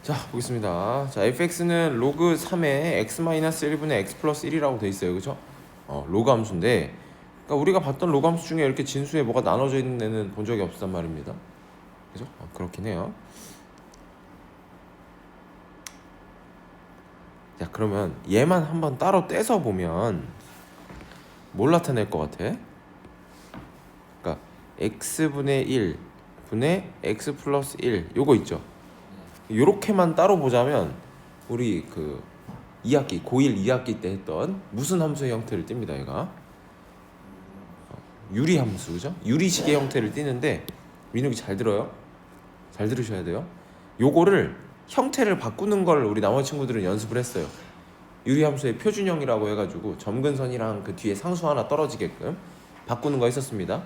자, 보겠습니다. 자, fx는 로그 3의 x-1분의 x 플러스 1이라고 돼 있어요. 그죠? 로그 함수인데, 그러니까 우리가 봤던 로그 함수 중에 이렇게 진수에 뭐가 나눠져 있는 애는 본 적이 없단 말입니다. 그죠? 그렇긴 해요. 자, 그러면 얘만 한번 따로 떼서 보면 뭘 나타낼 것 같아? 그러니까 x분의 1 분의 x 플러스 1 요거 있죠? 요렇게만 따로 보자면 우리 그 2학기 고1 2학기 때 했던 무슨 함수의 형태를 띱니다. 얘가 유리 함수, 그죠? 유리식의 형태를 띠는데 민욱이 잘 들어요? 잘 들으셔야 돼요. 요거를 형태를 바꾸는 걸 우리 나머지 친구들은 연습을 했어요. 유리 함수의 표준형이라고 해가지고 점근선이랑 그 뒤에 상수 하나 떨어지게끔 바꾸는 거 했었습니다.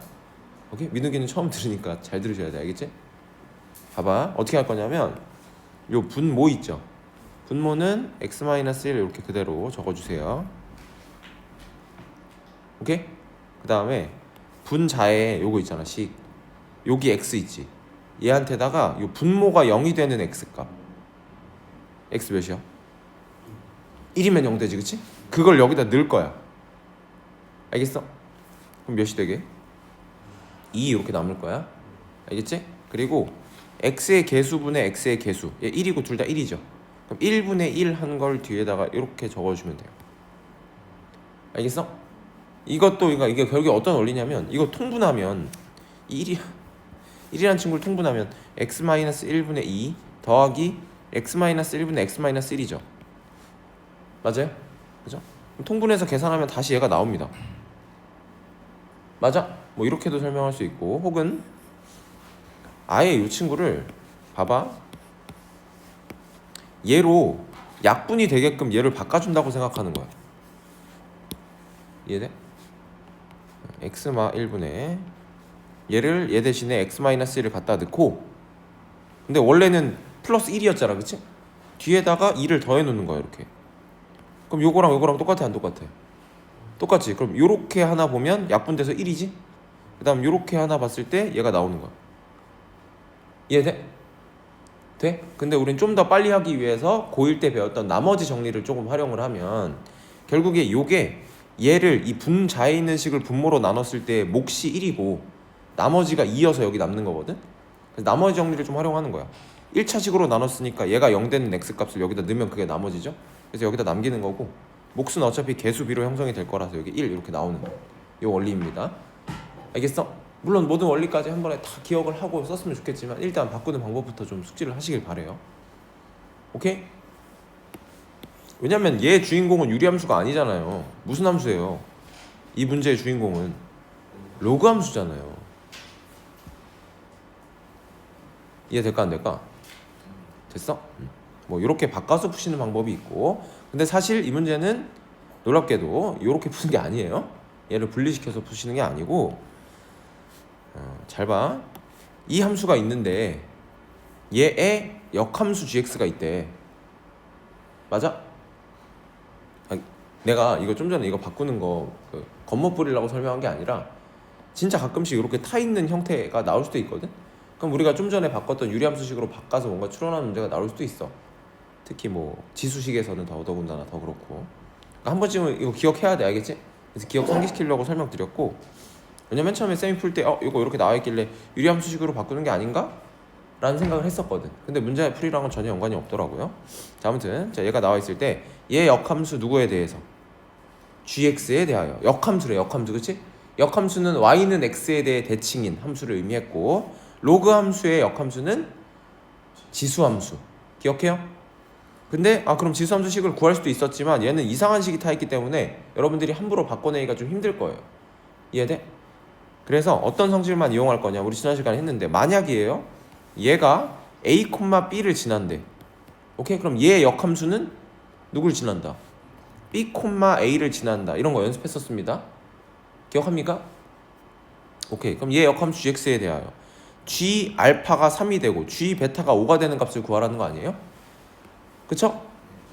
오케이? 민욱이는 처음 들으니까 잘 들으셔야 돼. 알겠지? 봐봐. 어떻게 할 거냐면 요 분모 있죠? 분모는 x-1 이렇게 그대로 적어주세요. 오케이? 그 다음에 분자에 요거 있잖아. 식. 여기 x 있지? 얘한테다가 요 분모가 0이 되는 x값. x 몇이야? 1이면 0 되지, 그치? 그걸 여기다 넣을 거야. 알겠어? 그럼 몇이 되게? 2 이렇게 남을 거야. 알겠지? 그리고 x의 개수분의 x의 개수. 얘 1이고 둘 다 1이죠. 그럼 1분의 1 한 걸 뒤에다가 이렇게 적어주면 돼요. 알겠어? 이것도 이게 결국에 어떤 원리냐면 이거 통분하면 1이라는 친구를 통분하면 x-1분의 2 더하기 x-1분의 x-1이죠. 맞아요? 그죠? 통분해서 계산하면 다시 얘가 나옵니다. 맞아? 뭐 이렇게도 설명할 수 있고 혹은 아예 이 친구를 봐봐. 얘로 약분이 되게끔 얘를 바꿔준다고 생각하는 거야. 이해돼? x-1분의 얘를 얘 대신에 x-1을 갖다 넣고 근데 원래는 플러스 1이었잖아. 그치? 뒤에다가 2를 더해 놓는 거야. 이렇게. 그럼 요거랑 똑같아 안 똑같아? 똑같지? 그럼 요렇게 하나 보면 약분돼서 1이지? 그 다음 요렇게 하나 봤을 때 얘가 나오는 거야. 이해돼? 돼? 근데 우린 좀 더 빨리 하기 위해서 고1 때 배웠던 나머지 정리를 조금 활용을 하면 결국에 요게 얘를 이 분자에 있는 식을 분모로 나눴을 때 몫이 1이고 나머지가 2여서 여기 남는 거거든? 그래서 나머지 정리를 좀 활용하는 거야. 1차식으로 나눴으니까 얘가 0 되는 x값을 여기다 넣으면 그게 나머지죠? 그래서 여기다 남기는 거고 몫은 어차피 개수비로 형성이 될 거라서 여기 1 이렇게 나오는 거. 요 원리입니다. 알겠어? 물론 모든 원리까지 한 번에 다 기억을 하고 썼으면 좋겠지만 일단 바꾸는 방법부터 좀 숙지를 하시길 바래요. 오케이? 왜냐면 얘 주인공은 유리함수가 아니잖아요. 무슨 함수예요? 이 문제의 주인공은 로그 함수잖아요. 이해될까 안 될까? 됐어? 뭐 이렇게 바꿔서 푸시는 방법이 있고 근데 사실 이 문제는 놀랍게도 이렇게 푸는 게 아니에요. 얘를 분리시켜서 푸시는 게 아니고 잘 봐. 이 함수가 있는데 얘의 역함수 gx가 있대. 맞아? 내가 이거 좀 전에 이거 바꾸는 거 겉멋 부리려고 설명한 게 아니라 진짜 가끔씩 이렇게 타 있는 형태가 나올 수도 있거든. 그럼 우리가 좀 전에 바꿨던 유리함수식으로 바꿔서 뭔가 추론하는 문제가 나올 수도 있어. 특히 뭐 지수식에서는 더더군다나 더 그렇고. 그러니까 한 번쯤은 이거 기억해야 돼. 알겠지? 그래서 기억 상기시키려고 설명드렸고 왜냐면 맨 처음에 쌤이 풀 때 이거 이렇게 나와있길래 유리함수식으로 바꾸는 게 아닌가? 라는 생각을 했었거든. 근데 문제 풀이랑은 전혀 연관이 없더라고요. 자, 아무튼 자, 얘가 나와있을 때 얘 역함수 누구에 대해서? gx에 대하여. 역함수래. 역함수. 그치? 역함수는 y는 x에 대해 대칭인 함수를 의미했고 로그 함수의 역함수는 지수함수. 기억해요? 근데 그럼 지수함수 식을 구할 수도 있었지만 얘는 이상한 식이 타있기 때문에 여러분들이 함부로 바꿔내기가 좀 힘들 거예요. 이해돼? 그래서 어떤 성질만 이용할 거냐 우리 지난 시간에 했는데 만약이에요 얘가 a, b를 지난대. 오케이? 그럼 얘의 역함수는 누굴 지난다? b, a를 지난다. 이런 거 연습했었습니다. 기억합니까? 오케이. 그럼 얘 역함수 gx에 대하여 g 알파가 3이 되고 g 베타가 5가 되는 값을 구하라는 거 아니에요? 그쵸?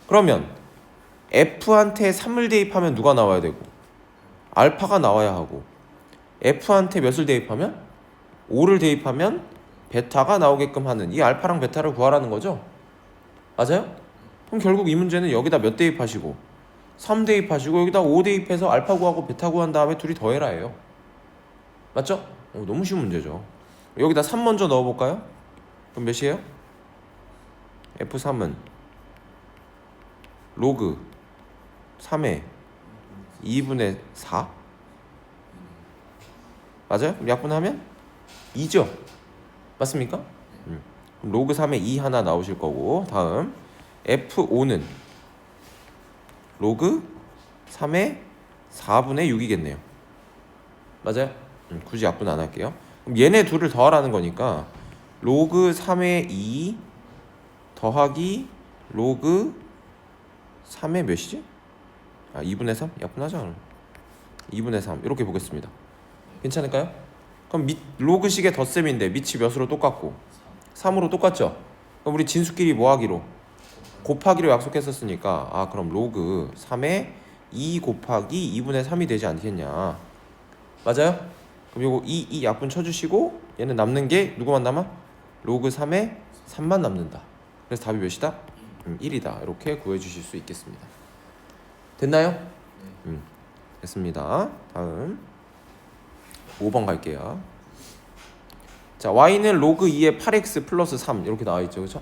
그러면 f한테 3을 대입하면 누가 나와야 되고 알파가 나와야 하고 f한테 몇을 대입하면? 5를 대입하면 베타가 나오게끔 하는 이 알파랑 베타를 구하라는 거죠. 맞아요? 그럼 결국 이 문제는 여기다 몇 대입하시고 3 대입하시고 여기다 5 대입해서 알파 구하고 베타 구한 다음에 둘이 더해라예요. 맞죠? 너무 쉬운 문제죠. 여기다 3 먼저 넣어볼까요? 그럼 몇이에요? F3은 로그 3의 2분의 4 맞아요? 그럼 약분하면 2죠? 맞습니까? 그럼 로그 3의 2 하나 나오실 거고 다음 F5는 로그 3의 4분의 6이겠네요. 맞아요? 굳이 약분 안 할게요. 그럼 얘네 둘을 더하라는 거니까 로그 3의 2 더하기 로그 3의 몇이지? 2분의 3? 약분하자 그럼 2분의 3 이렇게 보겠습니다. 괜찮을까요? 그럼 로그식의 덧셈인데 밑이 몇으로 똑같고 3으로 똑같죠? 그럼 우리 진수끼리 뭐 하기로? 곱하기로 약속했었으니까 그럼 로그 3의 2 곱하기 2분의 3이 되지 않겠냐. 맞아요? 그럼 요거 2 약분 쳐주시고 얘는 남는 게 누구만 남아? 로그 3의 3만 남는다. 그래서 답이 몇이다? 1이다. 이렇게 구해주실 수 있겠습니다. 됐나요? 됐습니다. 다음 5번 갈게요. 자, y는 로그 2의 8x 플러스 3 이렇게 나와있죠. 그렇죠?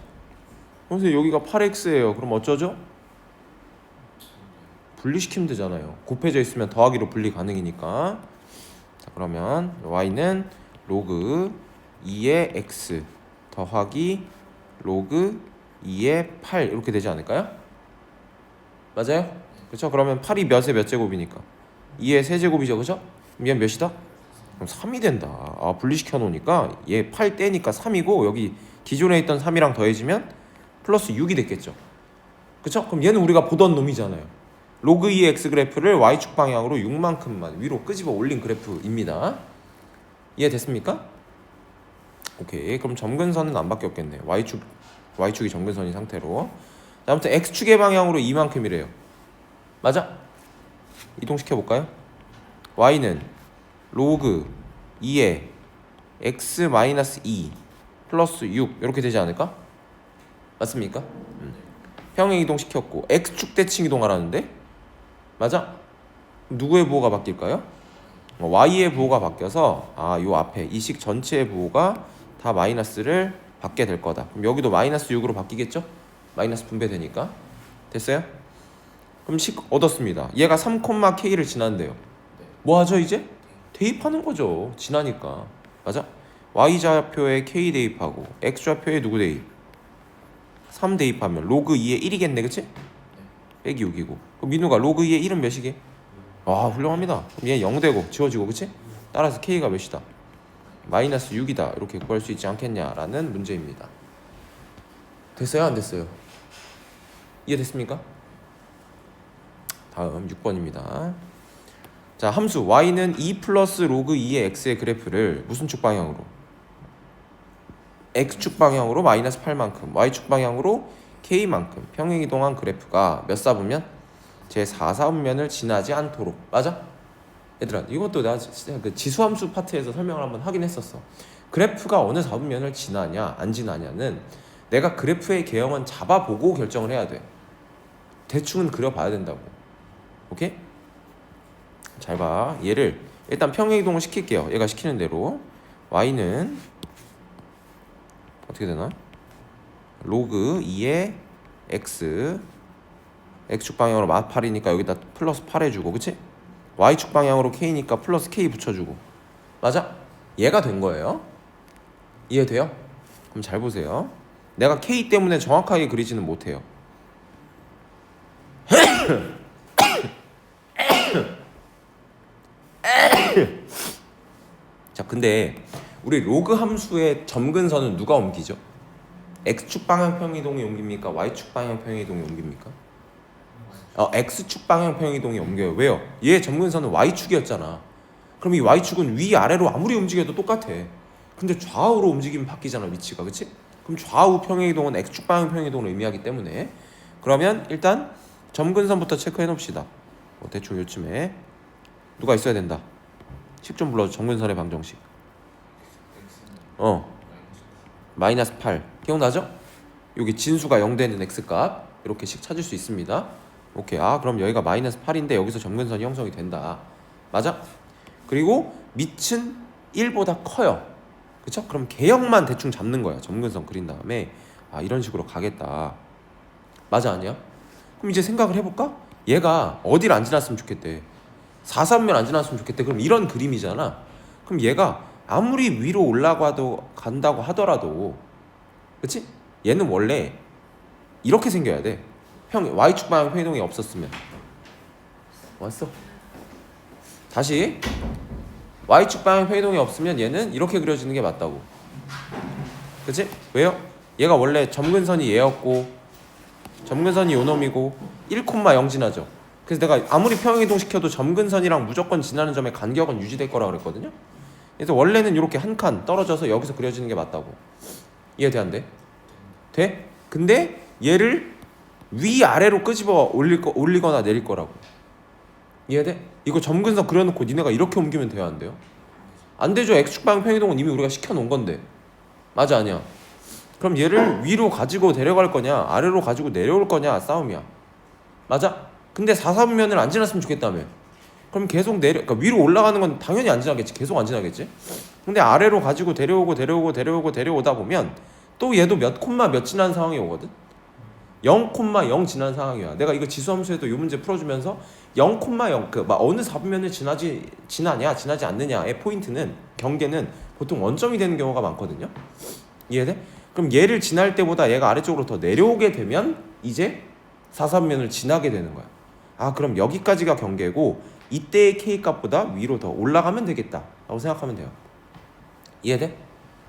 그래서 여기가 8x예요. 그럼 어쩌죠? 분리시키면 되잖아요. 곱해져 있으면 더하기로 분리 가능이니까. 자, 그러면 y는 로그 2의 x 더하기 로그 2의 8 이렇게 되지 않을까요? 맞아요? 그렇죠? 그러면 8이 몇의 몇 제곱이니까 2의 세제곱이죠. 그렇죠? 그럼 얘는 몇이다? 그럼 3이 된다. 분리시켜 놓으니까 얘 8 떼니까 3이고 여기 기존에 있던 3이랑 더해지면 플러스 6이 됐겠죠. 그쵸? 그럼 얘는 우리가 보던 놈이잖아요. 로그 2의 x 그래프를 y축 방향으로 6만큼만 위로 끄집어 올린 그래프입니다. 이해됐습니까? 오케이. 그럼 점근선은 안 바뀌었겠네요. y축이 점근선인 상태로. 아무튼 x축의 방향으로 2만큼이래요. 맞아? 이동시켜볼까요? y는 로그 2의 x-2 플러스 6 이렇게 되지 않을까? 맞습니까? 평행 이동시켰고 x축 대칭 이동하라는데? 맞아? 누구의 부호가 바뀔까요? y의 부호가 바뀌어서 요 앞에 이 식 전체의 부호가 다 마이너스를 받게 될 거다. 그럼 여기도 마이너스 6으로 바뀌겠죠? 마이너스 분배되니까. 됐어요? 그럼 식 얻었습니다. 얘가 3,k를 지난대요. 뭐 하죠 이제? 대입하는 거죠. 지나니까. 맞아? y좌표에 k 대입하고 x좌표에 누구 대입? 3 대입하면 로그 2의 1이겠네. 그치? 빼기 6이고 그럼 민우가 로그 2의 1은 몇이게? 훌륭합니다. 그럼 얘 0되고 지워지고 그치? 따라서 k가 몇이다? 마이너스 6이다. 이렇게 구할 수 있지 않겠냐라는 문제입니다. 됐어요? 안 됐어요? 이해됐습니까? 다음 6번입니다. 자, 함수 y는 2 플러스 로그 2의 x의 그래프를 무슨 축 방향으로? x축 방향으로 마이너스 8만큼, y축 방향으로 k만큼 평행이동한 그래프가 몇 사분면? 제 4사분면을 지나지 않도록. 맞아? 얘들아, 이것도 내가 그 지수함수 파트에서 설명을 한번 하긴 했었어. 그래프가 어느 사분면을 지나냐 안 지나냐는 내가 그래프의 개형은 잡아보고 결정을 해야 돼. 대충은 그려봐야 된다고. 오케이? 잘 봐. 얘를 일단 평행이동을 시킬게요. 얘가 시키는 대로 y는 어떻게 되나? 로그 2의 x축 방향으로 마이너스 8이니까 여기다 플러스 8 해주고 그치? y축 방향으로 k니까 플러스 k 붙여주고. 맞아? 얘가 된 거예요. 이해돼요? 그럼 잘 보세요. 내가 k 때문에 정확하게 그리지는 못해요. 자, 근데 우리 로그 함수의 점근선은 누가 옮기죠? x축 방향 평이동이 옮깁니까? y축 방향 평이동이 옮깁니까? x축 방향 평이동이 옮겨요. 왜요? 얘 점근선은 y축이었잖아. 그럼 이 y축은 위아래로 아무리 움직여도 똑같아. 근데 좌우로 움직이면 바뀌잖아, 위치가. 그치? 그럼 좌우 평행이동은 x축 방향 평행이동을 의미하기 때문에 그러면 일단 점근선부터 체크해 놓읍시다. 대충 요쯤에 누가 있어야 된다. 식 좀 불러줘. 점근선의 방정식. 마이너스 8 기억나죠? 여기 진수가 0 되는 x값 이렇게씩 찾을 수 있습니다. 오케이. 아 그럼 여기가 마이너스 8인데 여기서 점근선이 형성이 된다. 맞아? 그리고 밑은 1보다 커요. 그쵸? 그럼 개형만 대충 잡는 거야. 점근선 그린 다음에 아 이런 식으로 가겠다. 맞아 아니야? 그럼 이제 생각을 해볼까? 얘가 어디를 안 지났으면 좋겠대. 4,3면 안 지났으면 좋겠대. 그럼 이런 그림이잖아. 그럼 얘가 아무리 위로 올라가도 간다고 하더라도 그치? 얘는 원래 이렇게 생겨야 돼. Y축 방향 회동이 없었으면. 왔어? 다시 Y축 방향 회동이 없으면 얘는 이렇게 그려지는 게 맞다고. 그치? 왜요? 얘가 원래 점근선이 얘였고 점근선이 요 놈이고 1,0 지나죠. 그래서 내가 아무리 평행이동 시켜도 점근선이랑 무조건 지나는 점의 간격은 유지될 거라 그랬거든요. 그래서 원래는 이렇게 한 칸 떨어져서 여기서 그려지는 게 맞다고. 이해돼 안 돼? 돼? 근데 얘를 위아래로 끄집어 올리거나 내릴 거라고. 이해돼? 이거 점근선 그려놓고 니네가 이렇게 옮기면 돼요 안 돼요? 안 되죠. X축 방향 평행이동은 이미 우리가 시켜놓은 건데. 맞아 아니야? 그럼 얘를 위로 가지고 데려갈 거냐 아래로 가지고 내려올 거냐 싸움이야. 맞아? 근데 4,3면을 안 지났으면 좋겠다며. 그럼 계속 그러니까 위로 올라가는 건 당연히 안 지나겠지. 계속 안 지나겠지. 근데 아래로 가지고 데려오다 보면 또 얘도 몇 콤마 몇 지난 상황이 오거든. 0,0 지난 상황이야. 내가 이거 지수함수에도 이 문제 풀어주면서 0,0 어느 4분면을 지나지 않느냐의 포인트는 경계는 보통 원점이 되는 경우가 많거든요. 이해돼? 그럼 얘를 지날 때보다 얘가 아래쪽으로 더 내려오게 되면 이제 4,3면을 지나게 되는 거야. 아 그럼 여기까지가 경계고 이때의 k 값보다 위로 더 올라가면 되겠다 라고 생각하면 돼요. 이해돼?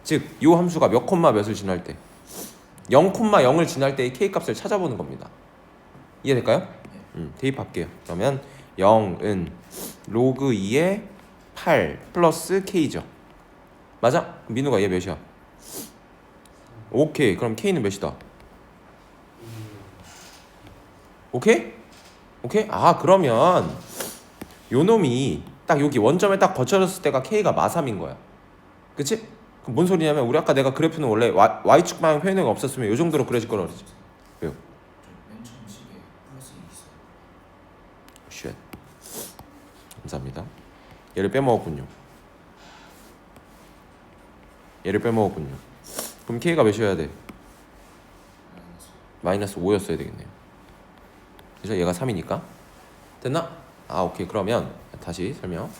즉 이 함수가 몇 콤마 몇을 지날 때 0,0을 지날 때의 k 값을 찾아보는 겁니다. 이해될까요? 대입할게요. 그러면 0은 로그 2의 8 플러스 k죠. 맞아? 민우가 얘 몇이야? 오케이. 그럼 k는 몇이다? 오케이? 오케이? 아 그러면 요 놈이 딱 여기 원점에 딱 거쳐졌을 때가 k가 마3인 거야. 그치? 그럼 뭔 소리냐면 우리 아까 내가 그래프는 원래 y축 방향 평행이 없었으면 요 정도로 그려질 거라 그러지. 왜요? 맨 처음 식에 플러스 2 있어요. 쉣. 감사합니다. 얘를 빼먹었군요. 그럼 k가 몇이어야 돼? 마이너스 5였어야 되겠네요. 그래서 얘가 3이니까 됐나? 아 오케이. 그러면 다시 설명.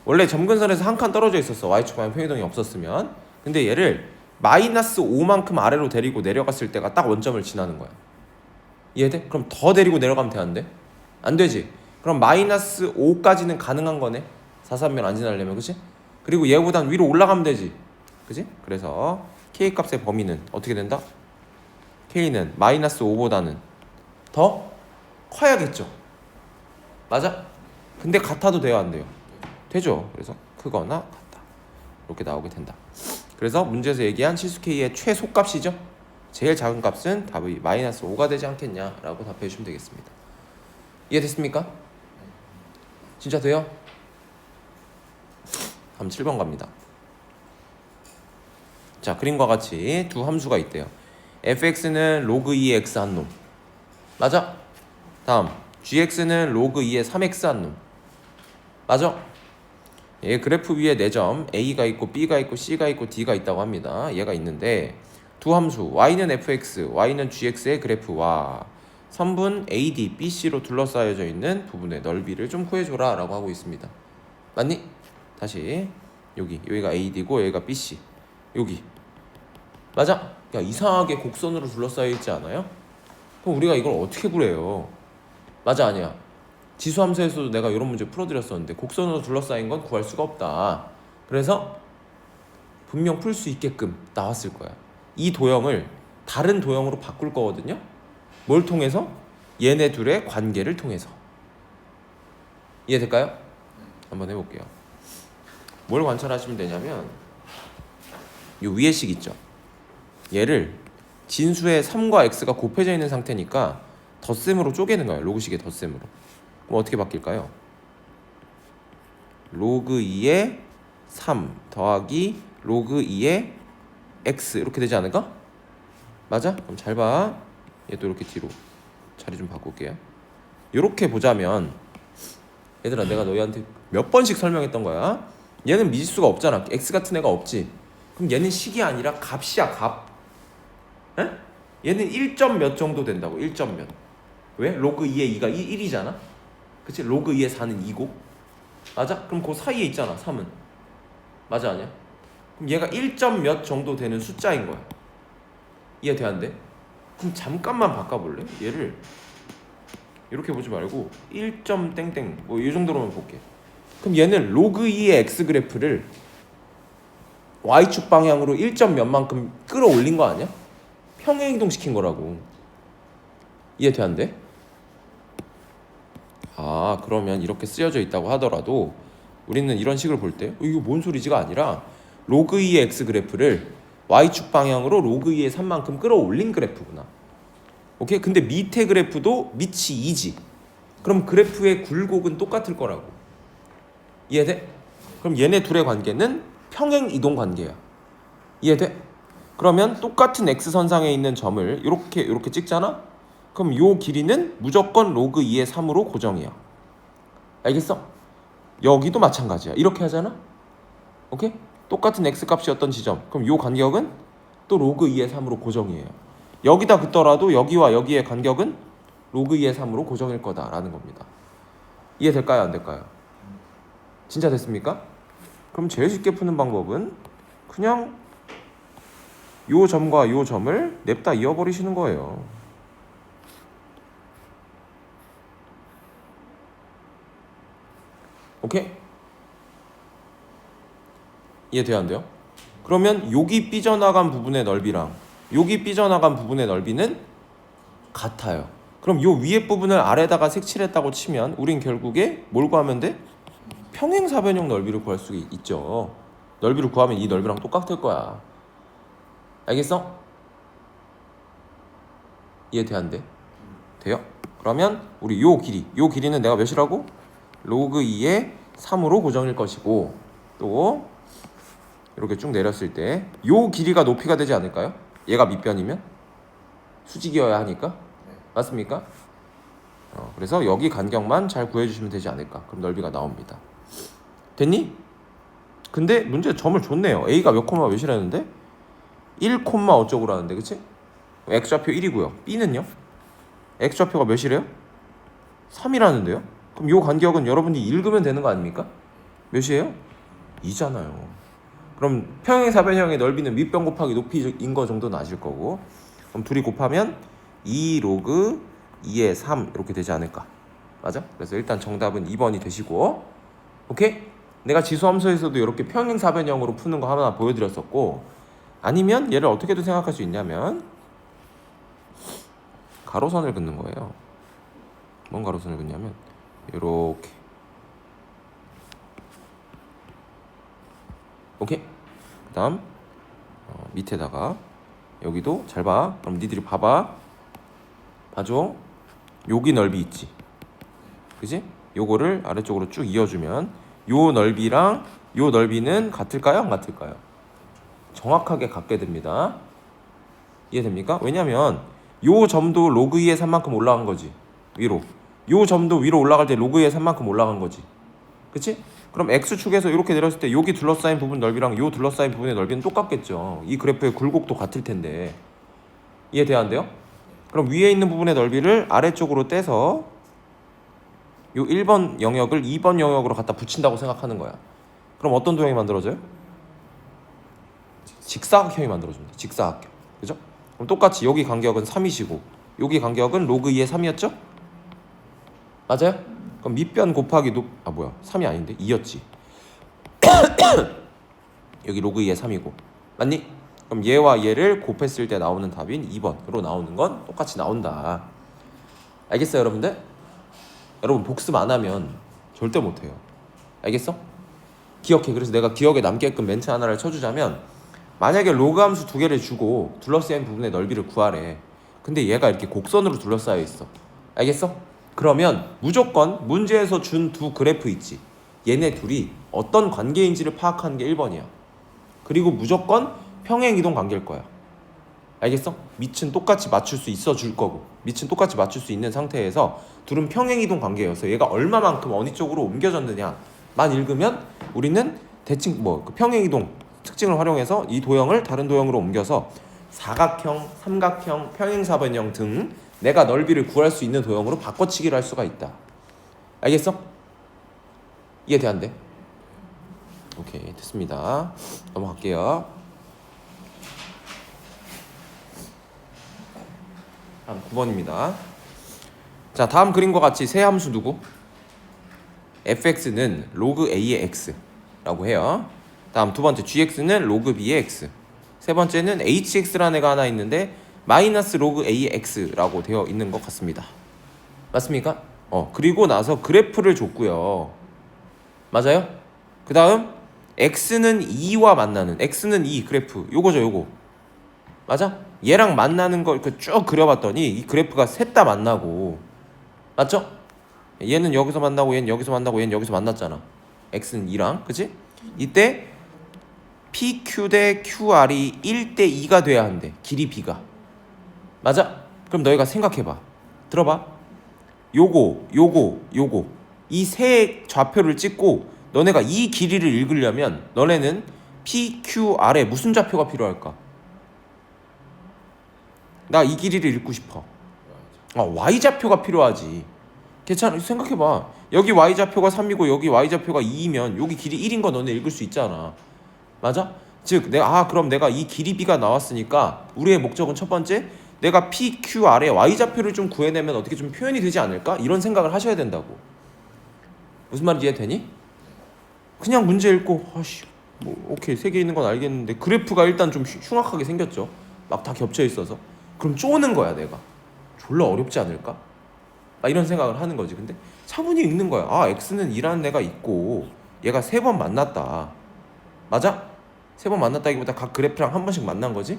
원래 점근선에서 한 칸 떨어져 있었어. y축 방향 평행이동이 없었으면. 근데 얘를 마이너스 5만큼 아래로 데리고 내려갔을 때가 딱 원점을 지나는 거야. 이해돼? 그럼 더 데리고 내려가면 돼 안 돼? 안 되지. 그럼 마이너스 5까지는 가능한 거네. 4,3면 안 지나려면. 그치? 그리고 얘보단 위로 올라가면 되지. 그치? 그래서 k 값의 범위는 어떻게 된다? k는 마이너스 5보다는 더 커야겠죠. 맞아? 근데 같아도 돼요 안 돼요? 되죠. 그래서 크거나 같다 이렇게 나오게 된다. 그래서 문제에서 얘기한 실수 k의 최소값이죠. 제일 작은 값은 답이 마이너스 5가 되지 않겠냐라고 답해 주시면 되겠습니다. 이해됐습니까? 진짜 돼요? 다음 7번 갑니다. 자 그림과 같이 두 함수가 있대요. fx는 로그 2의 x 한 놈. 맞아? 다음 gx는 로그 2의 3x 한 놈. 맞아? 얘 그래프 위에 4점 a가 있고 b가 있고 c가 있고 d가 있다고 합니다. 얘가 있는데 두 함수 y는 fx, y는 gx의 그래프와 선분 AD, BC로 둘러싸여져 있는 부분의 넓이를 좀 구해줘라 라고 하고 있습니다. 맞니? 다시 여기가 AD고 여기가 BC 여기 맞아? 야 이상하게 곡선으로 둘러싸여 있지 않아요? 그럼 우리가 이걸 어떻게 구해요? 맞아 아니야? 지수함수에서도 내가 이런 문제 풀어드렸었는데 곡선으로 둘러싸인 건 구할 수가 없다. 그래서 분명 풀 수 있게끔 나왔을 거야. 이 도형을 다른 도형으로 바꿀 거거든요. 뭘 통해서? 얘네 둘의 관계를 통해서. 이해될까요? 한번 해볼게요. 뭘 관찰하시면 되냐면 요 위에 식 있죠. 얘를 진수의 3과 x가 곱해져 있는 상태니까 덧셈으로 쪼개는 거예요. 로그식의 덧셈으로. 그럼 어떻게 바뀔까요? 로그 2의 3 더하기 로그 2의 x 이렇게 되지 않을까? 맞아? 그럼 잘 봐. 얘도 이렇게 뒤로 자리 좀 바꿀게요. 이렇게 보자면 얘들아, 내가 너희한테 몇 번씩 설명했던 거야. 얘는 미지수가 없잖아. x 같은 애가 없지. 그럼 얘는 식이 아니라 값이야, 값. 에? 얘는 1점 몇 정도 된다고. 1점 몇. 왜? 로그 2의 2가 1이잖아. 그치? 로그 2의 4는 2고. 맞아? 그럼 그 사이에 있잖아, 3은. 맞아, 아니야? 그럼 얘가 1점 몇 정도 되는 숫자인 거야. 이해돼, 안 돼? 그럼 잠깐만 바꿔볼래? 얘를 이렇게 보지 말고 1점 땡땡 뭐 이 정도로만 볼게. 그럼 얘는 로그 2의 x 그래프를 y축 방향으로 1점 몇만큼 끌어올린 거 아니야? 평행 이동시킨 거라고. 이해돼, 안 돼? 아, 그러면 이렇게 쓰여져 있다고 하더라도 우리는 이런 식을 볼 때 이거 뭔 소리지가 아니라 로그 2의 x 그래프를 y축 방향으로 로그 2의 3만큼 끌어올린 그래프구나. 오케이? 근데 밑에 그래프도 밑이 2지. 그럼 그래프의 굴곡은 똑같을 거라고. 이해돼? 그럼 얘네 둘의 관계는 평행 이동 관계야. 이해돼? 그러면 똑같은 x선상에 있는 점을 이렇게 찍잖아? 그럼 요 길이는 무조건 로그 2의 3으로 고정이야. 알겠어? 여기도 마찬가지야. 이렇게 하잖아? 오케이? 똑같은 x값이었던 지점. 그럼 요 간격은 또 로그 2의 3으로 고정이에요. 여기다 긋더라도 여기와 여기의 간격은 로그 2의 3으로 고정일 거다라는 겁니다. 이해될까요? 안 될까요? 진짜 됐습니까? 그럼 제일 쉽게 푸는 방법은 그냥 요 점과 요 점을 냅다 이어버리시는 거예요. 오케이? 이해돼요, 안 돼요? 그러면 여기 삐져나간 부분의 넓이랑 여기 삐져나간 부분의 넓이는 같아요. 그럼 요 위에 부분을 아래다가 색칠했다고 치면 우린 결국에 뭘 구하면 돼? 평행사변형 넓이를 구할 수 있죠. 넓이를 구하면 이 넓이랑 똑같을 거야. 알겠어? 이해돼, 안 돼? 돼요? 그러면 우리 요 길이는 내가 몇이라고? 로그 2의 3으로 고정일 것이고, 또 이렇게 쭉 내렸을 때 요 길이가 높이가 되지 않을까요? 얘가 밑변이면 수직이어야 하니까. 맞습니까? 그래서 여기 간격만 잘 구해주시면 되지 않을까. 그럼 넓이가 나옵니다. 됐니? 근데 문제 점을 줬네요. A가 몇 콤마 몇이라는데 1 콤마 어쩌고라는데, 그치? X좌표 1이고요. B는요? X좌표가 몇이래요? 3이라는데요? 그럼 요 간격은 여러분이 읽으면 되는 거 아닙니까? 몇이에요? 2잖아요. 그럼 평행사변형의 넓이는 밑변 곱하기 높이인 거 정도는 아실 거고, 그럼 둘이 곱하면 2 로그 2의 3 이렇게 되지 않을까. 맞아? 그래서 일단 정답은 2번이 되시고, 오케이? 내가 지수함수에서도 이렇게 평행사변형으로 푸는 거 하나 보여드렸었고, 아니면 얘를 어떻게도 생각할 수 있냐면 가로선을 긋는 거예요. 뭔 가로선을 긋냐면 이렇게. 오케이? 그 다음 밑에다가 여기도 잘 봐. 그럼 니들이 봐봐. 봐줘. 여기 넓이 있지, 그지? 요거를 아래쪽으로 쭉 이어주면 요 넓이랑 요 넓이는 같을까요? 안 같을까요? 정확하게 같게 됩니다. 이해됩니까? 왜냐면 요 점도 로그 2의 3만큼 올라간 거지, 위로. 요 점도 위로 올라갈 때 로그 2의 3만큼 올라간 거지, 그치? 그럼 X축에서 이렇게 내렸을 때 여기 둘러싸인 부분 넓이랑 요 둘러싸인 부분의 넓이는 똑같겠죠. 이 그래프의 굴곡도 같을 텐데. 이해돼야 안 돼요? 그럼 위에 있는 부분의 넓이를 아래쪽으로 떼서 요 1번 영역을 2번 영역으로 갖다 붙인다고 생각하는 거야. 그럼 어떤 도형이 만들어져요? 직사각형이 만들어집니다. 직사각형. 그죠? 그럼 똑같이 여기 간격은 3이시고 여기 간격은 로그 2의 3이었죠? 맞아요? 그럼 밑변 곱하기 3이 아닌데 2였지. 여기 로그 2의 3이고, 맞니? 그럼 얘와 얘를 곱했을 때 나오는 답인 2번으로 나오는 건 똑같이 나온다. 알겠어요, 여러분들? 여러분 복습 안 하면 절대 못해요. 알겠어? 기억해. 그래서 내가 기억에 남게끔 멘트 하나를 쳐주자면, 만약에 로그 함수 두 개를 주고 둘러싸인 부분의 넓이를 구하래. 근데 얘가 이렇게 곡선으로 둘러싸여 있어. 알겠어? 그러면 무조건 문제에서 준 두 그래프 있지, 얘네 둘이 어떤 관계인지를 파악하는 게 1번이야. 그리고 무조건 평행이동 관계일 거야. 알겠어? 밑은 똑같이 맞출 수 있어 줄 거고 밑은 똑같이 맞출 수 있는 상태에서 둘은 평행이동 관계여서 얘가 얼마만큼 어느 쪽으로 옮겨졌느냐만 읽으면 우리는 대칭 그 평행이동 특징을 활용해서 이 도형을 다른 도형으로 옮겨서 사각형, 삼각형, 평행사변형 등 내가 넓이를 구할 수 있는 도형으로 바꿔치기를 할 수가 있다. 알겠어? 이해돼 안 돼? 오케이 됐습니다. 넘어갈게요. 다음 9번입니다. 자 다음 그림과 같이 세 함수 누구? fx는 로그 a의 x라고 해요. 다음 두 번째 gx는 로그 b의 x. 세 번째는 hx라는 애가 하나 있는데 마이너스 로그 a의 x라고 되어 있는 것 같습니다. 맞습니까? 그리고 나서 그래프를 줬고요. 맞아요? 그 다음 x는 2와 만나는 x는 2 그래프 요거죠 요거. 맞아? 얘랑 만나는 걸 이렇게 쭉 그려봤더니 이 그래프가 셋 다 만나고 맞죠? 얘는 여기서 만나고 얘는 여기서 만나고 얘는 여기서 만났잖아. x는 2랑 그치? 이때 PQ 대 QR이 1대 2가 돼야 한대. 길이 B가. 맞아? 그럼 너희가 생각해봐. 들어봐. 요거 이 세 좌표를 찍고 너네가 이 길이를 읽으려면 너네는 PQR에 무슨 좌표가 필요할까? 나 이 길이를 읽고 싶어. Y좌표가 필요하지. 괜찮아. 생각해봐. 여기 Y좌표가 3이고 여기 Y좌표가 2이면 여기 길이 1인 거 너네 읽을 수 있잖아. 맞아? 즉 그럼 내가 이 길이 B가 나왔으니까 우리의 목적은 첫 번째 내가 PQR의 Y좌표를 좀 구해내면 어떻게 좀 표현이 되지 않을까? 이런 생각을 하셔야 된다고. 무슨 말인지 이해되니? 그냥 문제 읽고 오케이 3개 있는 건 알겠는데 그래프가 일단 좀 흉악하게 생겼죠. 막 다 겹쳐 있어서. 그럼 쪼는 거야 내가. 졸라 어렵지 않을까? 이런 생각을 하는 거지. 근데 차분히 읽는 거야. x는 2라는 애가 있고 얘가 3번 만났다. 맞아? 3번 만났다기보다 각 그래프랑 한 번씩 만난 거지.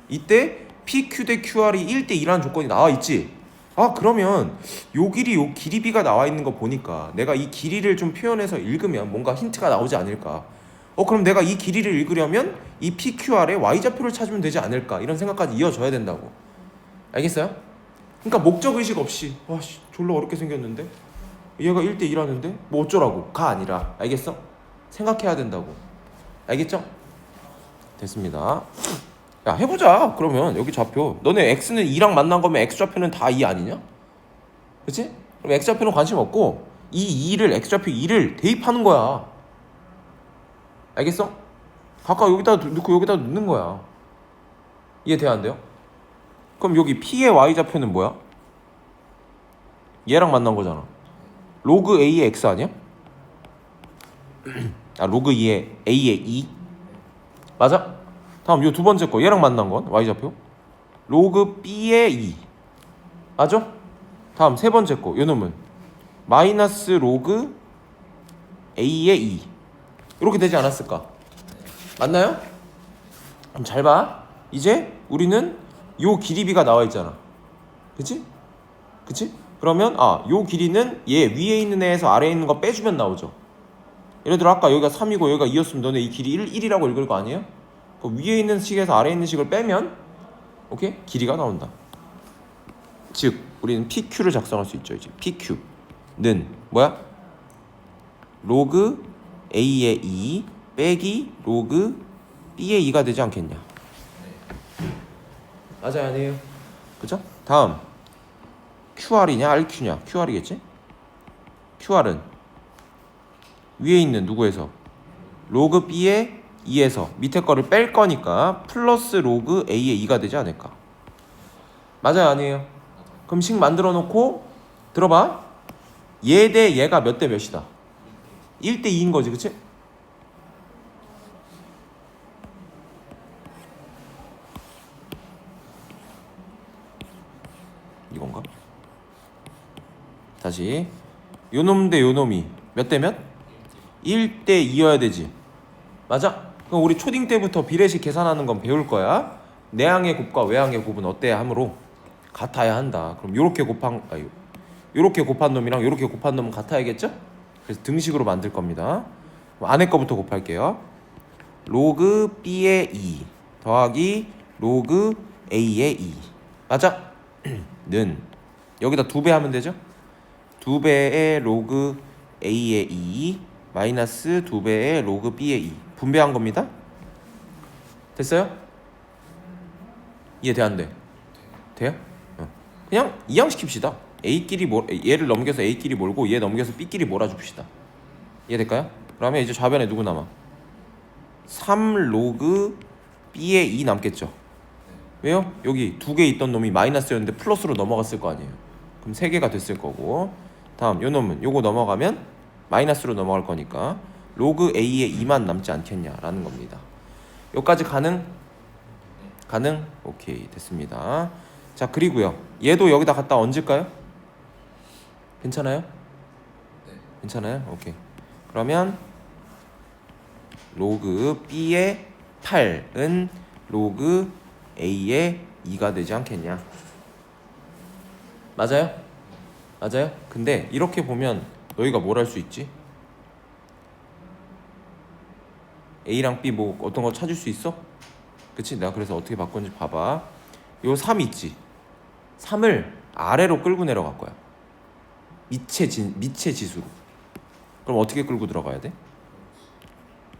이때 PQ 대 QR이 1대 2라는 조건이 나와 있지. 그러면 요 길이 B가 나와 있는 거 보니까 내가 이 길이를 좀 표현해서 읽으면 뭔가 힌트가 나오지 않을까. 그럼 내가 이 길이를 읽으려면 이 PQR의 Y좌표를 찾으면 되지 않을까. 이런 생각까지 이어져야 된다고. 알겠어요? 그러니까 목적의식 없이 졸라 어렵게 생겼는데 얘가 1대 2라는데 뭐 어쩌라고 가 아니라. 알겠어? 생각해야 된다고. 알겠죠? 됐습니다. 야 해보자. 그러면 여기 좌표 너네 x는 2랑 만난 거면 x좌표는 다 2 아니냐? 그치? 그럼 x좌표는 관심 없고 이 2를 x좌표 2를 대입하는 거야. 알겠어? 각각 여기다 넣고 여기다 넣는 거야. 이해돼 안 돼요? 그럼 여기 P의 Y좌표는 뭐야? 얘랑 만난 거잖아. 로그 A의 X 아니야? 로그 A의 2 맞아? 다음 요 두 번째 거 얘랑 만난 건 Y좌표 로그 B의 2 맞아? 다음 세 번째 거 요 놈은 마이너스 로그 A의 2 이렇게 되지 않았을까? 맞나요? 그럼 잘 봐. 이제 우리는 요 길이 B가 나와 있잖아. 그치? 그러면 요 길이는 얘 위에 있는 애에서 아래에 있는 거 빼주면 나오죠. 예를 들어 아까 여기가 3이고 여기가 2였으면 너네 이 길이 1이라고 읽을 거 아니에요? 그 위에 있는 식에서 아래에 있는 식을 빼면 오케이? 길이가 나온다. 즉 우리는 PQ를 작성할 수 있죠. 이제 PQ는 뭐야? 로그 A의 2 빼기 로그 B의 2가 되지 않겠냐? 맞아요, 아니에요? 그죠? 다음 QR이냐 RQ냐? QR이겠지? QR은 위에 있는 누구에서? 로그 B의 2에서 밑에 거를 뺄 거니까 플러스 로그 A의 2가 되지 않을까? 맞아요, 아니에요? 그럼 식 만들어 놓고 들어봐. 얘 대 얘가 몇 대 몇이다? 1대 2인 거지, 그치? 이건가? 다시 요놈 대 요놈이 몇 대 몇? 1대 2여야 되지. 맞아? 그럼 우리 초딩 때부터 비례식 계산하는 건 배울 거야. 내항의 곱과 외항의 곱은 어때야 하므로 같아야 한다. 그럼 요렇게 곱한 놈이랑 요렇게 곱한 놈은 같아야겠죠? 그래서 등식으로 만들 겁니다. 안에 거부터 곱할게요. 로그 B의 2 더하기 로그 a의 2 맞아? 는 여기다 2배 하면 되죠? 2배의 로그 a의 2 마이너스 2배의 로그 b의 2 분배한 겁니다. 됐어요? 이해 돼 안 돼? 돼요? 그냥 이항시킵시다. a끼리 얘를 넘겨서 a끼리 몰고 얘 넘겨서 b끼리 몰아줍시다. 이해될까요? 그러면 이제 좌변에 누구 남아? 3 로그 b의 2 남겠죠. 왜요? 여기 2개 있던 놈이 마이너스였는데 플러스로 넘어갔을 거 아니에요. 그럼 3개가 됐을 거고, 다음 요 놈은 요거 넘어가면 마이너스로 넘어갈 거니까 로그 a의 2만 남지 않겠냐라는 겁니다. 여기까지 가능? 가능? 오케이 됐습니다. 자 그리고요 얘도 여기다 갖다 얹을까요? 괜찮아요? 네. 괜찮아요? 오케이. 그러면 로그 b의 8은 로그 a의 2가 되지 않겠냐. 맞아요? 맞아요? 근데 이렇게 보면 너희가 뭘 할 수 있지? a랑 b 뭐 어떤 거 찾을 수 있어? 그치? 내가 그래서 어떻게 바꿨는지 봐봐. 요 3 있지? 3을 아래로 끌고 내려갈 거야. 미체 지수로. 그럼 어떻게 끌고 들어가야 돼?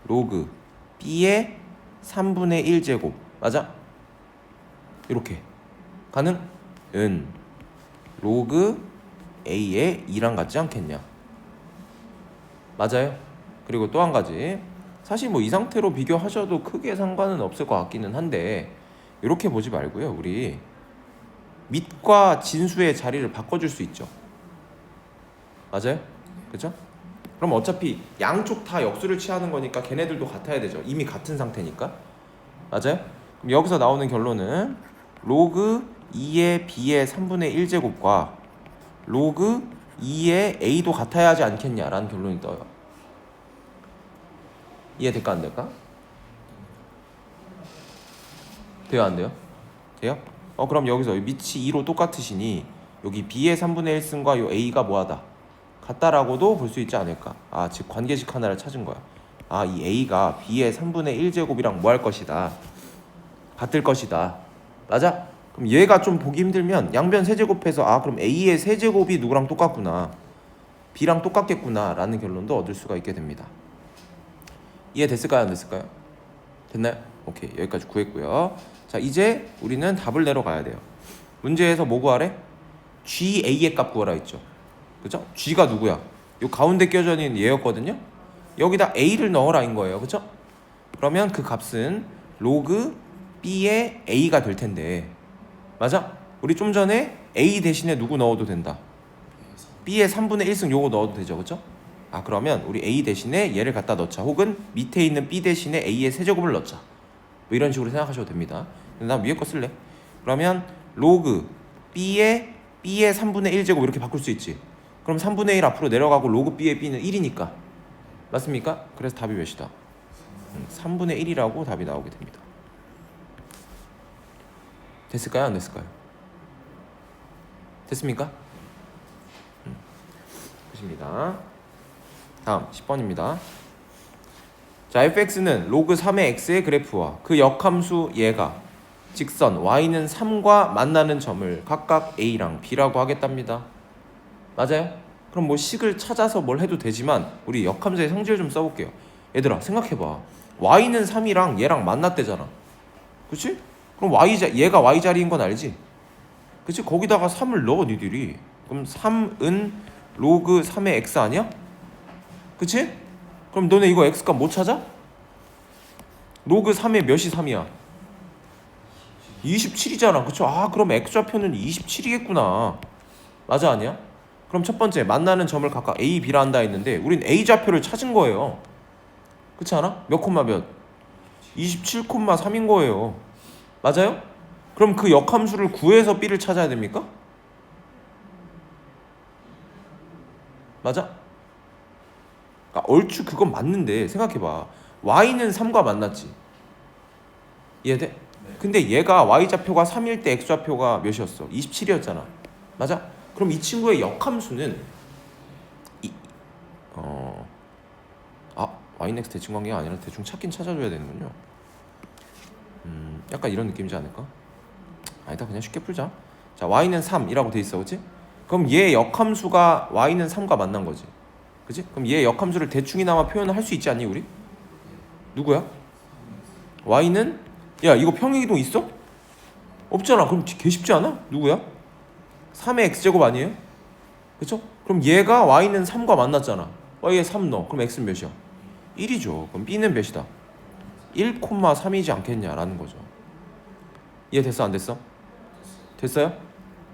로그 b의 3분의 1제곱 맞아? 이렇게 가능? 은 로그 a의 2랑 같지 않겠냐. 맞아요? 그리고 또 한 가지, 사실 뭐 이 상태로 비교하셔도 크게 상관은 없을 것 같기는 한데 이렇게 보지 말고요, 우리 밑과 진수의 자리를 바꿔줄 수 있죠. 맞아요? 그죠? 그럼 어차피 양쪽 다 역수를 취하는 거니까 걔네들도 같아야 되죠. 이미 같은 상태니까. 맞아요? 그럼 여기서 나오는 결론은 로그 2의 b의 3분의 1제곱과 로그 2의 a도 같아야 하지 않겠냐라는 결론이 떠요. 이해될까 안 될까? 돼요 안 돼요? 돼요? 그럼 여기서 밑이 2로 똑같으시니 여기 b의 3분의 1승과 요 a가 뭐하다? 같다라고도 볼 수 있지 않을까? 즉 관계식 하나를 찾은 거야. 이 a가 b의 3분의 1제곱이랑 뭐 할 것이다? 같을 것이다. 맞아? 그럼 얘가 좀 보기 힘들면 양변 세제곱해서 그럼 a의 세제곱이 누구랑 똑같구나, b랑 똑같겠구나 라는 결론도 얻을 수가 있게 됩니다. 이해됐을까요? 안 됐을까요? 됐나요? 오케이, 여기까지 구했고요. 자 이제 우리는 답을 내려가야 돼요. 문제에서 뭐 구하래? GA의 값 구하라 했죠. 그죠? G가 누구야? 요 가운데 껴져 있는 얘였거든요. 여기다 A를 넣어라인 거예요. 그죠? 그러면 그 값은 로그 B의 A가 될 텐데 맞아? 우리 좀 전에 A 대신에 누구 넣어도 된다. B의 3분의 1승 요거 넣어도 되죠. 그죠? 그러면 우리 A 대신에 얘를 갖다 넣자. 혹은 밑에 있는 B 대신에 A의 세제곱을 넣자. 뭐 이런 식으로 생각하셔도 됩니다. 근데 난 위에 거 쓸래. 그러면 로그 B의 3분의 1제곱 이렇게 바꿀 수 있지. 그럼 3분의 1 앞으로 내려가고 로그 B의 B는 1이니까 맞습니까? 그래서 답이 몇이다? 3분의 1이라고 답이 나오게 됩니다. 됐을까요? 안 됐을까요? 됐습니까? 보십니다. 다음 10번입니다. 자, fx는 로그 3의 x의 그래프와 그 역함수 얘가 직선 y는 3과 만나는 점을 각각 a랑 b라고 하겠답니다. 맞아요? 그럼 뭐 식을 찾아서 뭘 해도 되지만 우리 역함수의 성질 좀 써볼게요. 얘들아 생각해봐. y는 3이랑 얘랑 만났대잖아. 그치? 그럼 얘가 y자리인 건 알지? 그치? 거기다가 3을 넣어 니들이. 그럼 3은 로그 3의 x 아니야? 그치? 그럼 너네 이거 x값 못 찾아? 로그 3의 몇이 3이야? 27이잖아. 그쵸? 그럼 x좌표는 27이겠구나. 맞아 아니야? 그럼 첫 번째 만나는 점을 각각 a, b라 한다 했는데 우린 a좌표를 찾은 거예요. 그렇지 않아? 몇 콤마 몇? 27,3인 거예요. 맞아요? 그럼 그 역함수를 구해서 b를 찾아야 됩니까? 맞아? 얼추 그건 맞는데 생각해봐. y는 3과 만났지. 이해돼? 네. 근데 얘가 y좌표가 3일 때 x좌표가 몇이었어? 27이었잖아. 맞아? 그럼 이 친구의 역함수는 ynex 대칭 관계가 아니라 대충 찾긴 찾아줘야 되는군요. 약간 이런 느낌이지 않을까? 아니다, 그냥 쉽게 풀자. 자, y는 3이라고 돼 있어, 그렇지? 그럼 얘 역함수가 y는 3과 만난 거지, 그렇지? 그럼 얘 역함수를 대충이나마 표현을 할 수 있지 않니 우리? 누구야? y는 야 이거 평행이동 있어? 없잖아. 그럼 개 쉽지 않아? 누구야? 3의 x제곱 아니에요? 그렇죠? 그럼 얘가 y는 3과 만났잖아. y에 3 넣어. 그럼 x는 몇이야? 1이죠. 그럼 b는 몇이다? 1,3이지 않겠냐라는 거죠. 이해됐어? 안 됐어? 됐어요?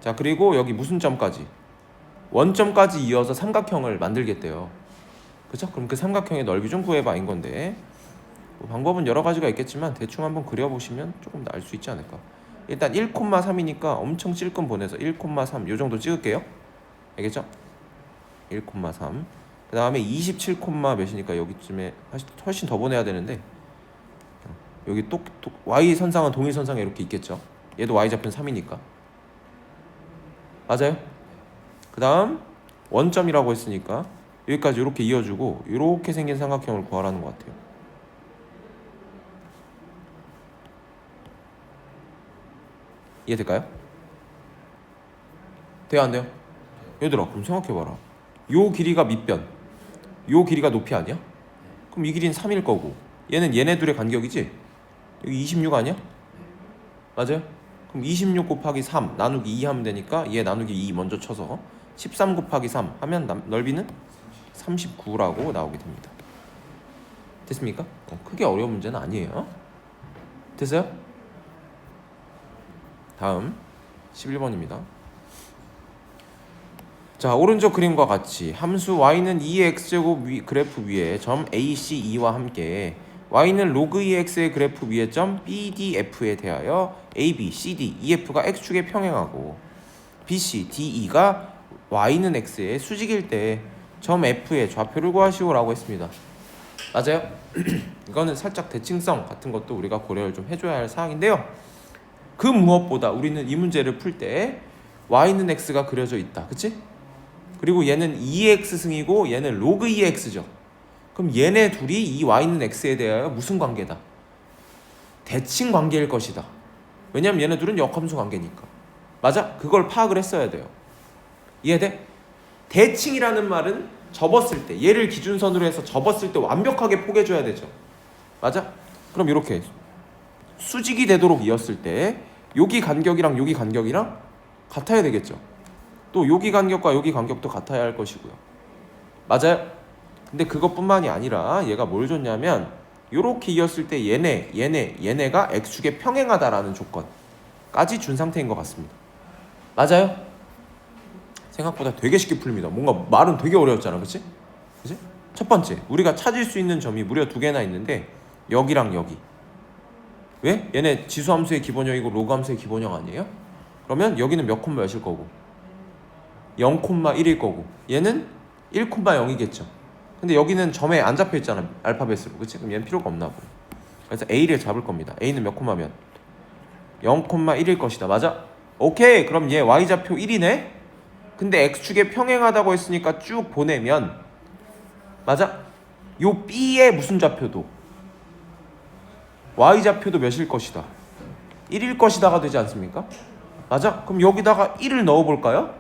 자, 그리고 여기 무슨 점까지? 원점까지 이어서 삼각형을 만들겠대요. 그렇죠? 그럼 그 삼각형의 넓이 좀 구해봐인 건데, 뭐 방법은 여러 가지가 있겠지만 대충 한번 그려보시면 조금 나을 수 있지 않을까. 일단 1,3이니까 엄청 찔끔 보내서 1,3 요 정도 찍을게요. 알겠죠? 1,3. 그 다음에 27, 몇이니까 여기쯤에 훨씬 더 보내야 되는데, 여기 y 선상은 동일 선상에 이렇게 있겠죠. 얘도 y 좌표는 3이니까. 맞아요? 그 다음 원점이라고 했으니까 여기까지 이렇게 이어주고 이렇게 생긴 삼각형을 구하라는 것 같아요. 이해될까요? 돼요, 안 돼요? 얘들아, 그럼 생각해봐라. 요 길이가 밑변, 요 길이가 높이 아니야? 그럼 이 길이는 3일 거고, 얘는 얘네 둘의 간격이지? 여기 26 아니야? 맞아요? 그럼 26 곱하기 3 나누기 2 하면 되니까 얘 나누기 2 먼저 쳐서 13 곱하기 3 하면 넓이는 39라고 나오게 됩니다. 됐습니까? 크게 어려운 문제는 아니에요. 됐어요? 다음 11번입니다. 자, 오른쪽 그림과 같이 함수 y는 2의 x제곱 그래프 위에 점 ACE와 함께 y는 로그 2x의 그래프 위에 점 BDF에 대하여 AB, CD, EF가 x축에 평행하고 BC, DE가 y는 x의 수직일 때 점 F의 좌표를 구하시오라고 했습니다. 맞아요? 이거는 살짝 대칭성 같은 것도 우리가 고려를 좀 해줘야 할 사항인데요. 그 무엇보다 우리는 이 문제를 풀 때 y는 x가 그려져 있다, 그치? 그리고 얘는 2x 승이고 얘는 로그 2x죠. 그럼 얘네 둘이 이 y는 x에 대하여 무슨 관계다? 대칭 관계일 것이다. 왜냐면 얘네 둘은 역함수 관계니까. 맞아? 그걸 파악을 했어야 돼요. 이해돼? 대칭이라는 말은 접었을 때, 얘를 기준선으로 해서 접었을 때 완벽하게 포개줘야 되죠. 맞아? 그럼 이렇게 수직이 되도록 이었을 때 여기 간격이랑 여기 간격이랑 같아야 되겠죠. 또 여기 간격과 여기 간격도 같아야 할 것이고요. 맞아요? 근데 그것뿐만이 아니라 얘가 뭘 줬냐면 요렇게 이었을 때 얘네가 x축에 평행하다라는 조건까지 준 상태인 것 같습니다. 맞아요? 생각보다 되게 쉽게 풀립니다. 뭔가 말은 되게 어려웠잖아, 그치? 그치? 첫 번째, 우리가 찾을 수 있는 점이 무려 2개나 있는데 여기랑 여기. 왜? 얘네 지수함수의 기본형이고 로그함수의 기본형 아니에요? 그러면 여기는 몇 콤마 몇일 거고 0,1일 거고 얘는 1,0이겠죠. 근데 여기는 점에 안 잡혀 있잖아, 알파벳으로. 그치? 그럼 얘는 필요가 없나 보네. 그래서 A를 잡을 겁니다. A는 몇 콤마 몇? 0,1일 것이다. 맞아? 오케이. 그럼 얘 Y좌표 1이네? 근데 X축에 평행하다고 했으니까 쭉 보내면 맞아? 요 B의 무슨 좌표도 Y좌표도 몇일 것이다? 1일 것이다가 되지 않습니까? 맞아? 그럼 여기다가 1을 넣어볼까요?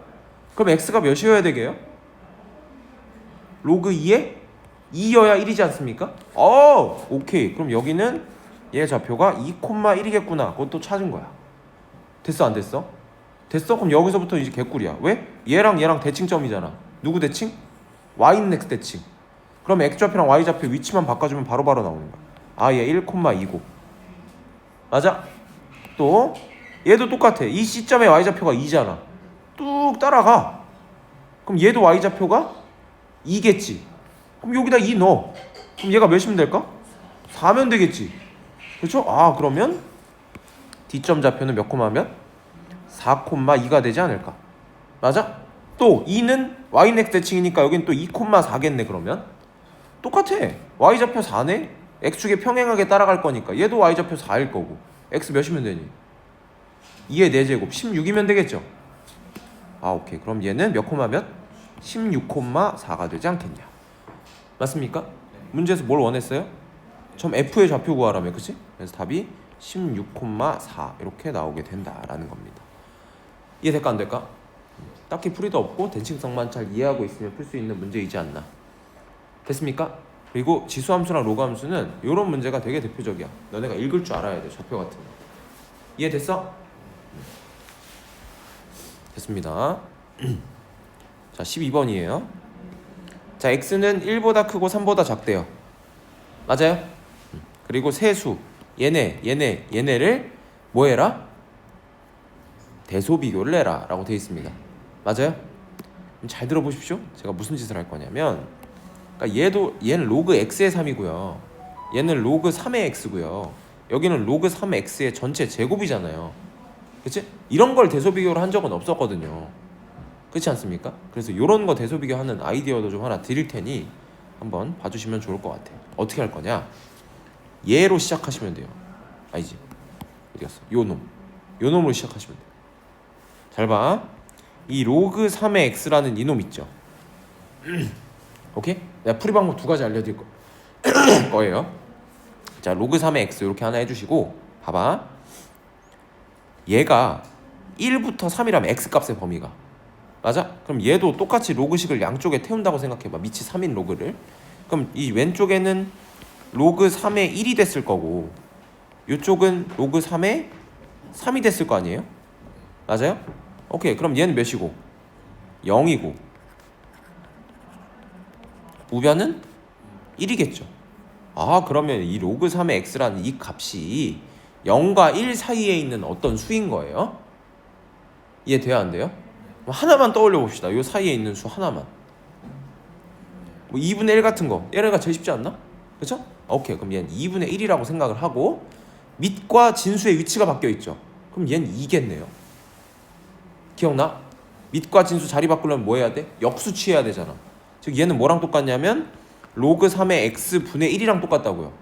그럼 X가 몇이어야 되게요? 로그 2에 2여야 1이지 않습니까? 오케이. 그럼 여기는 얘 좌표가 2,1이겠구나. 그것도 찾은 거야. 됐어, 안 됐어? 됐어? 그럼 여기서부터 이제 개꿀이야. 왜? 얘랑 대칭점이잖아. 누구 대칭? y는 x 대칭. 그럼 x좌표랑 y좌표 위치만 바꿔주면 바로바로 나오는 거야. 얘 1,2고. 맞아? 또 얘도 똑같아. 이 C점의 y좌표가 2잖아. 뚝 따라가. 그럼 얘도 y좌표가 2겠지. 그럼 여기다 2 넣어. 그럼 얘가 몇이면 될까? 4면 되겠지. 그렇죠? 그러면 D점 좌표는 몇 콤마면? 4,2가 되지 않을까? 맞아? 또 2는 y는 x 대칭이니까 여긴 또 2,4겠네. 그러면 똑같아. y좌표 4네? x축에 평행하게 따라갈 거니까 얘도 y좌표 4일 거고 x 몇이면 되니? 2의 4제곱 16이면 되겠죠? 오케이. 그럼 얘는 몇 콤마 몇? 16,4가 되지 않겠냐? 맞습니까? 문제에서 뭘 원했어요? 점 F의 좌표 구하라며, 그치? 그래서 답이 16,4 이렇게 나오게 된다라는 겁니다. 이해될까 안 될까? 딱히 풀이도 없고 대칭성만 잘 이해하고 있으면 풀 수 있는 문제이지 않나. 됐습니까? 그리고 지수함수랑 로그함수는 이런 문제가 되게 대표적이야. 너네가 읽을 줄 알아야 돼. 좌표 같은 거. 이해됐어? 됐습니다. 자 12번이에요. 자 x는 1보다 크고 3보다 작대요. 맞아요? 그리고 세수 얘네를 뭐 해라? 대소 비교를 해라 라고 되어 있습니다. 맞아요? 잘 들어보십시오. 제가 무슨 짓을 할 거냐면, 그러니까 얘는 로그 x의 3이고요. 얘는 로그 3의 x고요. 여기는 로그 3의 x의 전체 제곱이잖아요. 그치? 이런 걸 대소 비교를 한 적은 없었거든요. 그렇지 않습니까? 그래서 이런 거 대소 비교하는 아이디어도 좀 하나 드릴 테니 한번 봐주시면 좋을 것 같아요. 어떻게 할 거냐? 얘로 시작하시면 돼요. 아니지? 어디 갔어? 요 놈으로 시작하시면 돼요. 잘 봐. 이 로그 3의 x라는 이놈 있죠. 오케이? 내가 풀이 방법 두 가지 알려드릴 거예요. 자, 로그 3의 x 이렇게 하나 해주시고, 봐봐. 얘가 1부터 3이라면 x 값의 범위가, 맞아? 그럼 얘도 똑같이 로그식을 양쪽에 태운다고 생각해봐. 밑이 3인 로그를. 그럼 이 왼쪽에는 로그 3의 1이 됐을 거고, 이쪽은 로그 3의 3이 됐을 거 아니에요? 맞아요? 오케이. 그럼 얘는 몇이고? 0이고 우변은 1이겠죠. 아, 그러면 이 로그 3의 x라는 이 값이 0과 1 사이에 있는 어떤 수인 거예요? 이해돼요? 안 돼요? 하나만 떠올려 봅시다. 이 사이에 있는 수 하나만. 뭐 2분의 1 같은 거. 얘네가 제일 쉽지 않나? 그렇죠? 오케이. 그럼 얘는 2분의 1이라고 생각을 하고, 밑과 진수의 위치가 바뀌어 있죠. 그럼 얘는 2겠네요. 기억나? 밑과 진수 자리 바꾸려면 뭐 해야 돼? 역수 취해야 되잖아. 즉 얘는 뭐랑 똑같냐면 로그 3의 x 분의 1이랑 똑같다고요.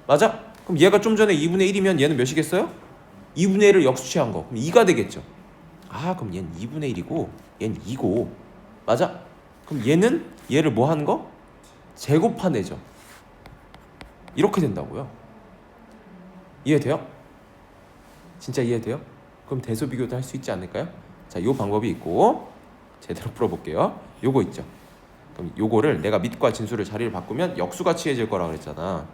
맞아? 그럼 얘가 좀 전에 2분의 1이면 얘는 몇이겠어요? 2분의 1을 역수 취한 거. 그럼 2가 되겠죠. 아, 그럼 얘는 2분의 1이고 얘는 2고. 맞아? 그럼 얘는 얘를 뭐 하는 거? 제곱한 애죠. 이렇게 된다고요. 이해돼요? 진짜 이해돼요? 그럼 대소 비교도 할 수 있지 않을까요? 자, 요 방법이 있고, 제대로 풀어볼게요. 요거 있죠. 그럼 요거를 내가 밑과 진수를 자리를 바꾸면 역수가 취해질 거라 그랬잖아.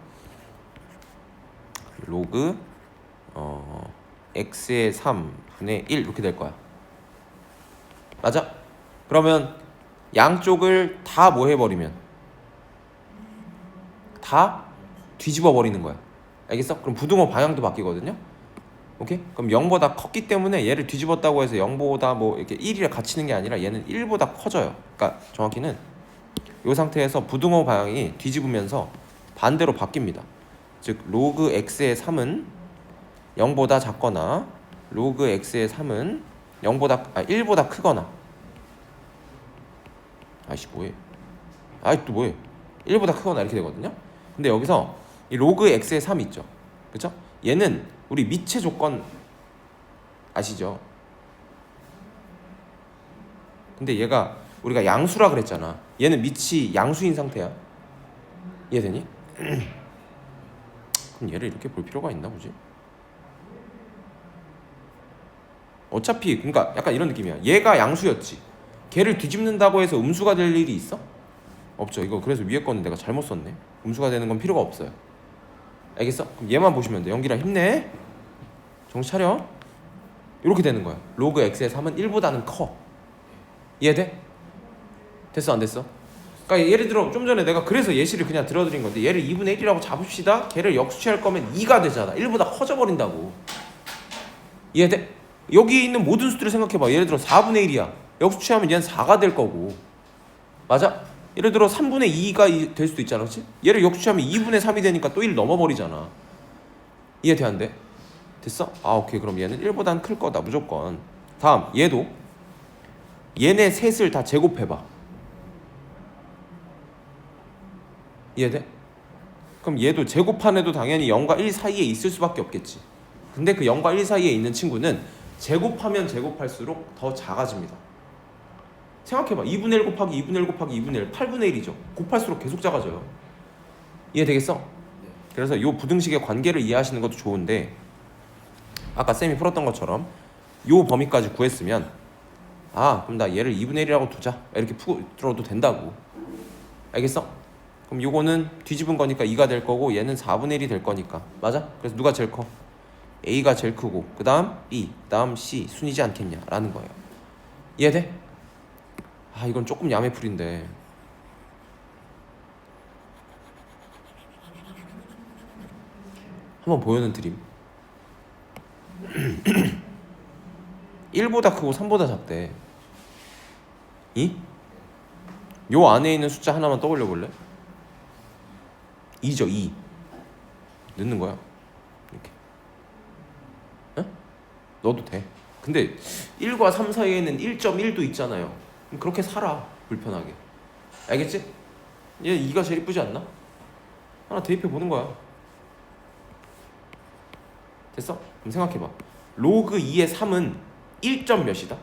로그 x의 3분의 1 이렇게 될 거야. 맞아? 그러면 양쪽을 다 뭐 해버리면? 다 뒤집어 버리는 거야. 알겠어? 그럼 부등호 방향도 바뀌거든요. 오케이? 그럼 0보다 컸기 때문에 얘를 뒤집었다고 해서 0보다 뭐 이렇게 1이라 갇히는 게 아니라 얘는 1보다 커져요. 그러니까 정확히는 이 상태에서 부등호 방향이 뒤집으면서 반대로 바뀝니다. 즉 로그 x의 3은 0보다 작거나 로그 x의 3은 1보다 크거나. 아이씨 뭐해? 아이 또 뭐해? 1보다 크거나 이렇게 되거든요. 근데 여기서 이 로그 x의 3 있죠. 그렇죠? 얘는 우리 미체 조건 아시죠? 근데 얘가 우리가 양수라 그랬잖아. 얘는 밑이 양수인 상태야. 이해되니? 그럼 얘를 이렇게 볼 필요가 있나 보지? 어차피 그러니까 약간 이런 느낌이야. 얘가 양수였지. 걔를 뒤집는다고 해서 음수가 될 일이 있어? 없죠. 이거 그래서 위에 거는 내가 잘못 썼네. 음수가 되는 건 필요가 없어요. 알겠어? 그럼 얘만 보시면 돼. 연기라 힘내. 정신 차려. 이렇게 되는 거야. 로그 x의 3은 1보다는 커. 이해돼? 됐어 안 됐어? 그러니까 예를 들어 좀 전에 내가 그래서 예시를 그냥 들어드린 건데, 얘를 2분의 1이라고 잡읍시다. 걔를 역수취할 거면 2가 되잖아. 1보다 커져버린다고. 이해돼? 여기 있는 모든 수들을 생각해봐. 예를 들어 4분의 1이야. 역수취하면 얘는 4가 될 거고. 맞아? 예를 들어 3분의 2가 될 수도 있잖아. 그렇지? 얘를 역수취하면 2분의 3이 되니까 또 1 넘어버리잖아. 이해돼 안 돼? 됐어? 아 오케이. 그럼 얘는 1보다는 클 거다 무조건. 다음 얘도 얘네 셋을 다 제곱해봐. 이해돼? 그럼 얘도 제곱한 애도 당연히 0과 1 사이에 있을 수밖에 없겠지. 근데 그 0과 1 사이에 있는 친구는 제곱하면 제곱할수록 더 작아집니다. 생각해봐. 2분의 1 곱하기 2분의 1 곱하기 2분의 1 8분의 1이죠. 곱할수록 계속 작아져요. 이해되겠어? 그래서 이 부등식의 관계를 이해하시는 것도 좋은데, 아까 쌤이 풀었던 것처럼 요 범위까지 구했으면 아 그럼 나 얘를 2분의 1이라고 두자 이렇게 풀어도 된다고. 알겠어? 그럼 요거는 뒤집은 거니까 2가 될 거고 얘는 4분의 1이 될 거니까. 맞아? 그래서 누가 제일 커? A가 제일 크고 그 다음 B, 그 다음 C 순이지 않겠냐 라는 거예요. 이해돼? 아 이건 조금 야매풀인데 한번 보여는 드림. 1보다 크고 3보다 작대. 요 안에 있는 숫자 하나만 떠올려 볼래? 2죠 2. 넣는 거야 이렇게. 응? 넣어도 돼. 근데 1과 3 사이에는 1.1도 있잖아요. 그럼 그렇게 살아 불편하게. 알겠지? 얘 2가 제일 이쁘지 않나? 하나 대입해 보는 거야. 됐어? 그럼 생각해봐. 로그 2의 3은 1점 몇이다?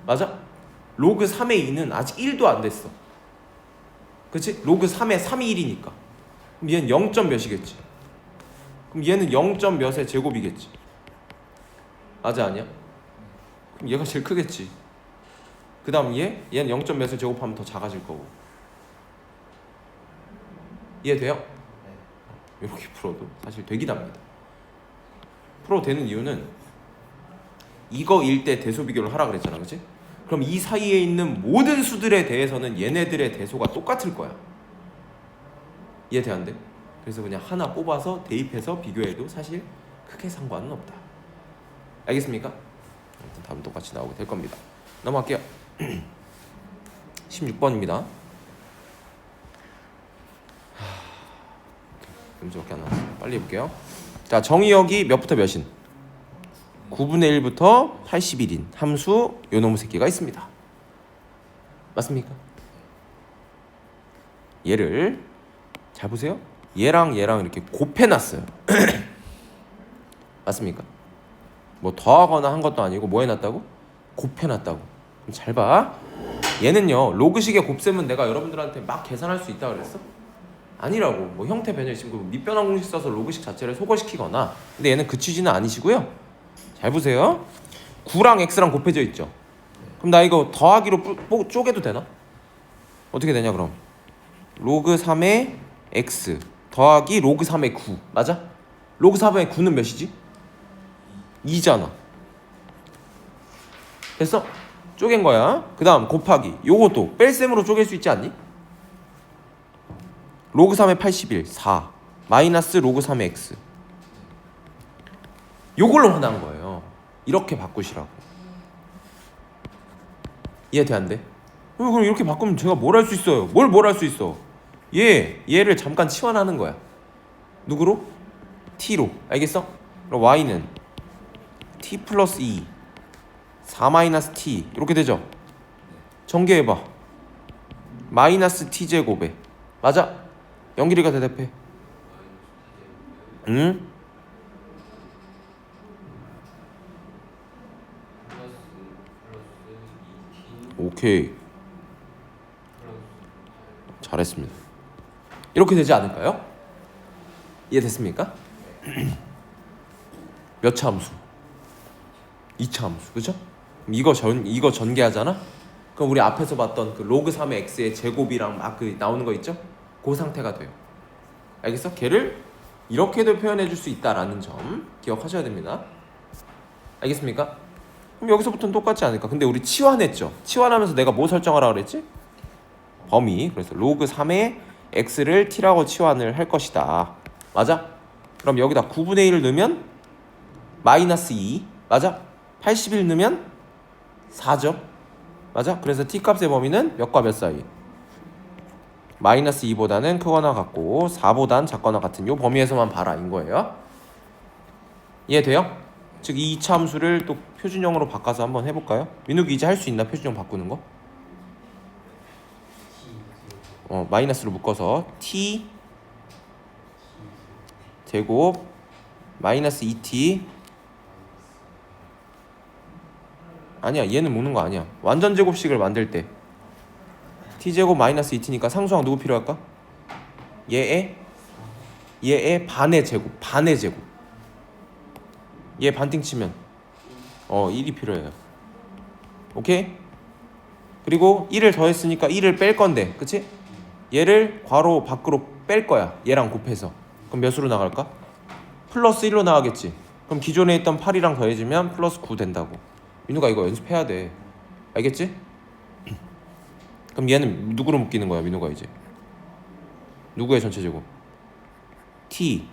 맞아? 로그 3의 2는 아직 1도 안 됐어. 그치? 로그 3의 3이 1이니까 그럼 얘는 0점 몇이겠지? 그럼 얘는 0점 몇의 제곱이겠지? 맞아 아니야? 그럼 얘가 제일 크겠지. 그 다음 얘는 0점 몇을 제곱하면 더 작아질 거고. 이해돼요? 이렇게 풀어도 사실 되긴 합니다. 풀어도 되는 이유는 이거일 때 대소 비교를 하라 그랬잖아, 그치? 그럼 이 사이에 있는 모든 수들에 대해서는 얘네들의 대소가 똑같을 거야. 이해돼 안 돼? 그래서 그냥 하나 뽑아서 대입해서 비교해도 사실 크게 상관은 없다. 알겠습니까? 아무튼 답은 똑같이 나오게 될 겁니다. 넘어갈게요. 16번입니다. 문제밖에 안 나왔어요. 빨리 해볼게요. 자, 정의역이 몇부터 몇인? 9분의 1부터 81인 함수 요 놈의 새끼가 있습니다. 맞습니까? 얘를 잘 보세요. 얘랑 이렇게 곱해놨어요. 맞습니까? 뭐 더하거나 한 것도 아니고 뭐 해놨다고? 곱해놨다고. 그럼 잘 봐. 얘는요 로그식의 곱셈은 내가 여러분들한테 막 계산할 수 있다 그랬어? 아니라고. 뭐 형태 변형 지금 밑변환 공식 써서 로그식 자체를 소거시키거나. 근데 얘는 그 취지는 아니시고요. 잘 보세요. 9랑 x랑 곱해져 있죠. 그럼 나 이거 더하기로 쪼개도 되나? 어떻게 되냐 그럼? 로그 3의 x 더하기 로그 3의 9 맞아? 로그 3의 9는 몇이지? 2잖아. 됐어? 쪼갠 거야. 그 다음 곱하기 요것도 뺄셈으로 쪼갤 수 있지 않니? 로그 3의 81 4 마이너스 로그 3의 x 요걸로 화난 거예요. 이렇게 바꾸시라고. 이해돼 안 돼? 그럼 이렇게 바꾸면 제가 뭘 할 수 있어요? 뭘 할 수 있어? 얘를 잠깐 치환하는 거야. 누구로? t로. 알겠어? 그럼 y는 t 플러스 2 4 마이너스 t 이렇게 되죠? 전개해봐. 마이너스 t 제곱에 맞아? 영길이가 대답해. 응? 오케이. 잘했습니다. 이렇게 되지 않을까요? 이해됐습니까? 몇 차 함수? 2차 함수. 그죠? 이거 전개하잖아? 그럼 우리 앞에서 봤던 그 로그 3의 x의 제곱이랑 막 그 나오는 거 있죠? 그 상태가 돼요. 알겠어? 걔를 이렇게도 표현해 줄 수 있다라는 점 기억하셔야 됩니다. 알겠습니까? 그럼 여기서부터는 똑같지 않을까? 근데 우리 치환했죠? 치환하면서 내가 뭐 설정하라 그랬지? 범위. 그래서 로그 3의 x를 t라고 치환을 할 것이다. 맞아? 그럼 여기다 9분의 1을 넣으면 마이너스 2 맞아? 81 넣으면 4죠? 맞아? 그래서 t값의 범위는 몇과 몇 사이? 마이너스 2보다는 크거나 같고 4보단 작거나 같은 요 범위에서만 봐라 인 거예요. 이해돼요? 즉 이 2차 함수를 또 표준형으로 바꿔서 한번 해볼까요? 민욱이 이제 할 수 있나? 표준형 바꾸는 거? 마이너스로 묶어서 t 제곱 마이너스 2t 아니야 얘는 묶는 거 아니야. 완전 제곱식을 만들 때 t제곱 마이너스 2t니까 상수항 누구 필요할까? 얘의 반의 제곱 얘 반띵 치면 1이 필요해요. 오케이? 그리고 1을 더했으니까 1을 뺄 건데, 그치? 얘를 괄호 밖으로 뺄 거야. 얘랑 곱해서. 그럼 몇으로 나갈까? 플러스 1로 나가겠지. 그럼 기존에 있던 8이랑 더해지면 플러스 9 된다고. 민우가 이거 연습해야 돼. 알겠지? 그럼 얘는 누구로 묶이는 거야, 민우가 이제? 누구의 전체 제곱? t.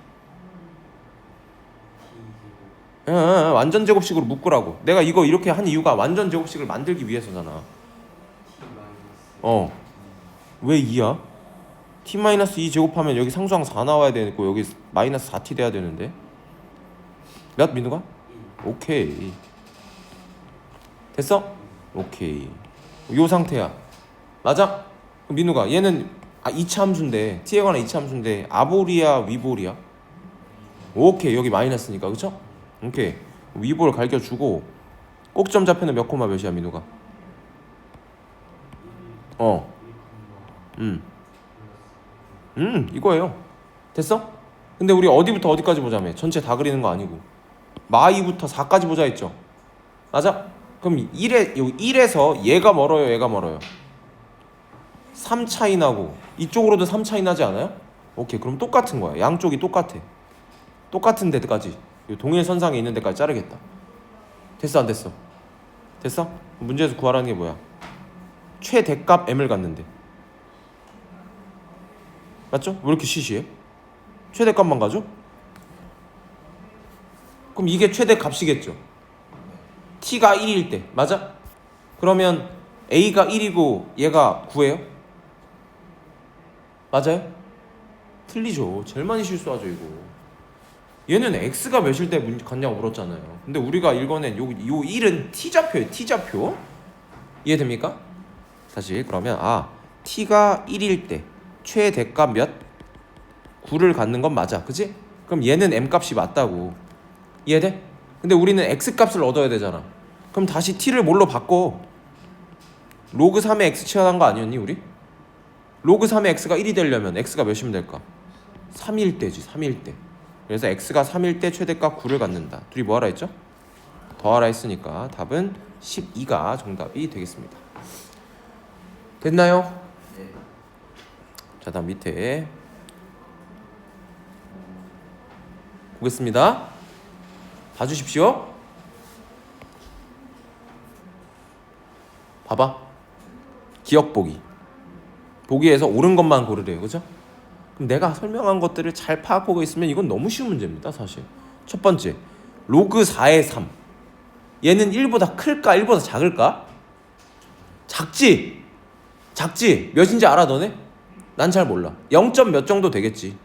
완전 제곱식으로 묶으라고. 내가 이거 이렇게 한 이유가 완전 제곱식을 만들기 위해서잖아. 왜 2야? t-2 제곱하면 여기 상수항 4 나와야 되고 여기 마이너스 4t 돼야 되는데. 몇, 민우가? 오케이. 됐어? 오케이. 요 상태야. 맞아? 그럼 민우가 얘는 2차 함수인데 t에 관한 2차 함수인데 아볼이야 위볼이야? 오케이. 여기 마이너스니까 그쵸? 오케이. 위볼 갈겨주고 꼭점 좌표는 몇 코마 몇이야 민우가? 이거예요. 됐어? 근데 우리 어디부터 어디까지 보자며? 전체 다 그리는 거 아니고 마이부터 4까지 보자 했죠? 맞아? 그럼 1에서 얘가 멀어요 얘가 멀어요? 3 차이 나고 이쪽으로도 3 차이 나지 않아요? 오케이. 그럼 똑같은 거야. 양쪽이 똑같아. 똑같은 데까지 동일 선상에 있는 데까지 자르겠다. 됐어 안 됐어? 됐어? 문제에서 구하라는 게 뭐야? 최대값 m을 갖는데. 맞죠? 왜 이렇게 시시해? 최대값만 가죠? 그럼 이게 최대값이겠죠? t가 1일 때 맞아? 그러면 a가 1이고 얘가 9예요? 맞아요? 틀리죠. 제일 많이 실수하죠 이거. 얘는 x가 몇일 때 갔냐고 물었잖아요. 근데 우리가 읽어낸 요 1은 t좌표예요. t좌표. 이해됩니까? 다시 그러면 t가 1일 때 최대값 몇? 9를 갖는 건 맞아. 그치? 그럼 얘는 m값이 맞다고. 이해돼? 근데 우리는 x값을 얻어야 되잖아. 그럼 다시 t를 뭘로 바꿔? 로그 3의 x 취하는 거 아니었니 우리? 로그 3의 x가 1이 되려면 x가 몇이면 될까? 3일 때지. 3일 때. 그래서 x가 3일 때 최대값 9를 갖는다. 둘이 뭐하라 했죠? 더하라 했으니까 답은 12가 정답이 되겠습니다. 됐나요? 네. 자, 다음 밑에 보겠습니다. 봐주십시오. 봐봐. 기억 보기. 보기에서 옳은 것만 고르래요. 그죠? 그럼 내가 설명한 것들을 잘 파악하고 있으면 이건 너무 쉬운 문제입니다. 사실. 첫 번째. 로그 4의 3. 얘는 1보다 클까? 1보다 작을까? 작지? 작지? 몇인지 알아 너네? 난 잘 몰라. 0점 몇 정도 되겠지.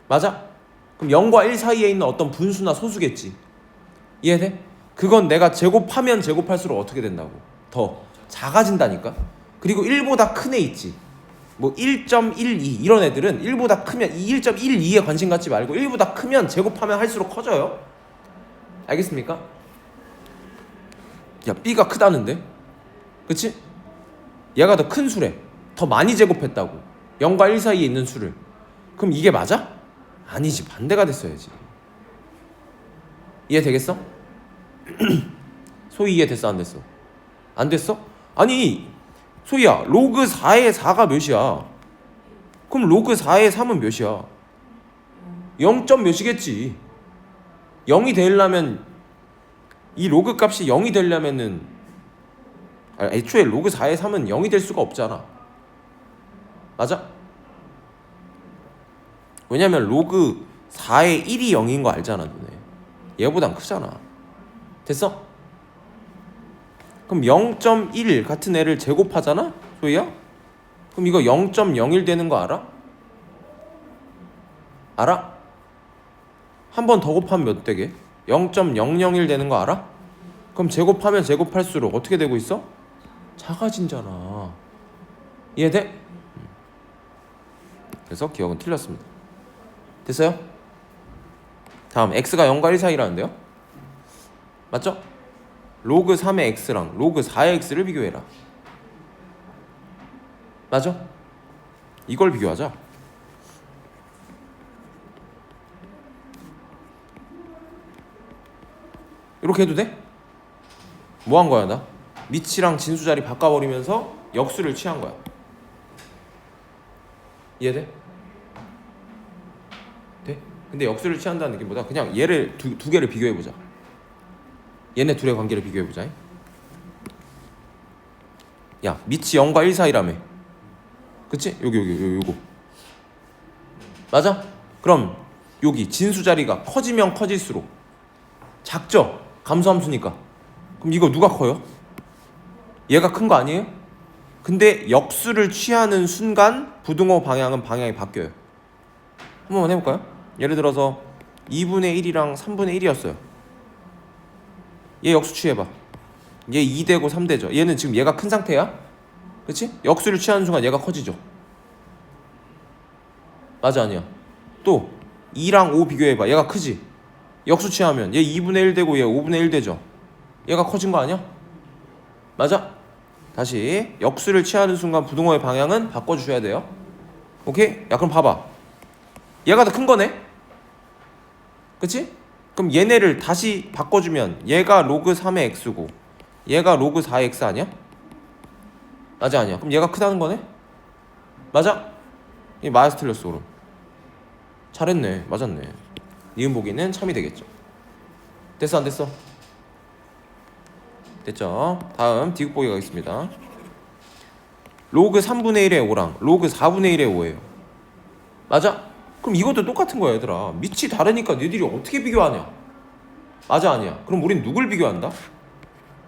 맞아? 그럼 0과 1 사이에 있는 어떤 분수나 소수겠지. 이해돼? 그건 내가 제곱하면 제곱할수록 어떻게 된다고? 더 작아진다니까. 그리고 1보다 큰 애 있지. 뭐 1.12 이런 애들은 1보다 크면 이 1.12에 관심 갖지 말고 1보다 크면 제곱하면 할수록 커져요. 알겠습니까? 야, B가 크다는데? 그치? 얘가 더 큰 수래. 더 많이 제곱했다고. 0과 1 사이에 있는 수를. 그럼 이게 맞아? 아니지. 반대가 됐어야지. 이해되겠어? 소희 이해됐어? 안 됐어? 안 됐어? 아니 소희야, 로그 4의 4가 몇이야? 그럼 로그 4의 3은 몇이야? 0. 몇이겠지. 0이 되려면 이 로그 값이 0이 되려면은 애초에 로그 4의 3은 0이 될 수가 없잖아. 맞아? 왜냐면 로그 4의 1이 0인 거 알잖아 너네. 얘보단 크잖아. 됐어? 그럼 0.1 같은 애를 제곱하잖아? 소희야? 그럼 이거 0.01 되는 거 알아? 알아? 한 번 더 곱하면 몇 되게? 0.001 되는 거 알아? 그럼 제곱하면 제곱할수록 어떻게 되고 있어? 작아진잖아. 이해돼? 그래서 기억은 틀렸습니다. 됐어요? 다음 x가 0과 1 사이라는데요? 맞죠? 로그 3의 x랑 로그 4의 x를 비교해라. 맞아? 이걸 비교하자. 이렇게 해도 돼? 뭐 한 거야 나? 미치랑 진수 자리 바꿔버리면서 역수를 취한 거야. 이해돼? 돼? 근데 역수를 취한다는 느낌보다 그냥 얘를 두 개를 비교해보자. 얘네 둘의 관계를 비교해보자. 야 미치 0과 1 사이라며. 그치? 요거 맞아? 그럼 여기 진수 자리가 커지면 커질수록 작죠? 감소함수니까. 그럼 이거 누가 커요? 얘가 큰 거 아니에요? 근데 역수를 취하는 순간 부등호 방향이 바뀌어요. 한번 해볼까요? 예를 들어서 2분의 1이랑 3분의 1이었어요. 얘 역수 취해봐. 얘 2되고 3되죠. 얘는 지금 얘가 큰 상태야. 그치? 역수를 취하는 순간 얘가 커지죠. 맞아 아니야? 또 2랑 5 비교해봐. 얘가 크지? 역수 취하면 얘 2분의 1 되고 얘 5분의 1 되죠. 얘가 커진 거 아니야? 맞아? 다시 역수를 취하는 순간 부등호의 방향은 바꿔주셔야 돼요. 오케이? 야 그럼 봐봐. 얘가 더 큰 거네? 그치? 그럼 얘네를 다시 바꿔주면 얘가 로그 3의 x고 얘가 로그 4의 x 아니야? 맞아 아니야? 그럼 얘가 크다는 거네? 맞아? 이 맞아서 틀렸어 그럼. 잘했네. 맞았네. 니은 보기는 참이 되겠죠. 됐어 안 됐어? 됐죠? 다음 디귿 보기 가겠습니다. 로그 3분의 1의 5랑 로그 4분의 1의 5예요. 맞아? 그럼 이것도 똑같은 거야 얘들아. 밑이 다르니까 너희들이 어떻게 비교하냐? 맞아 아니야? 그럼 우린 누굴 비교한다?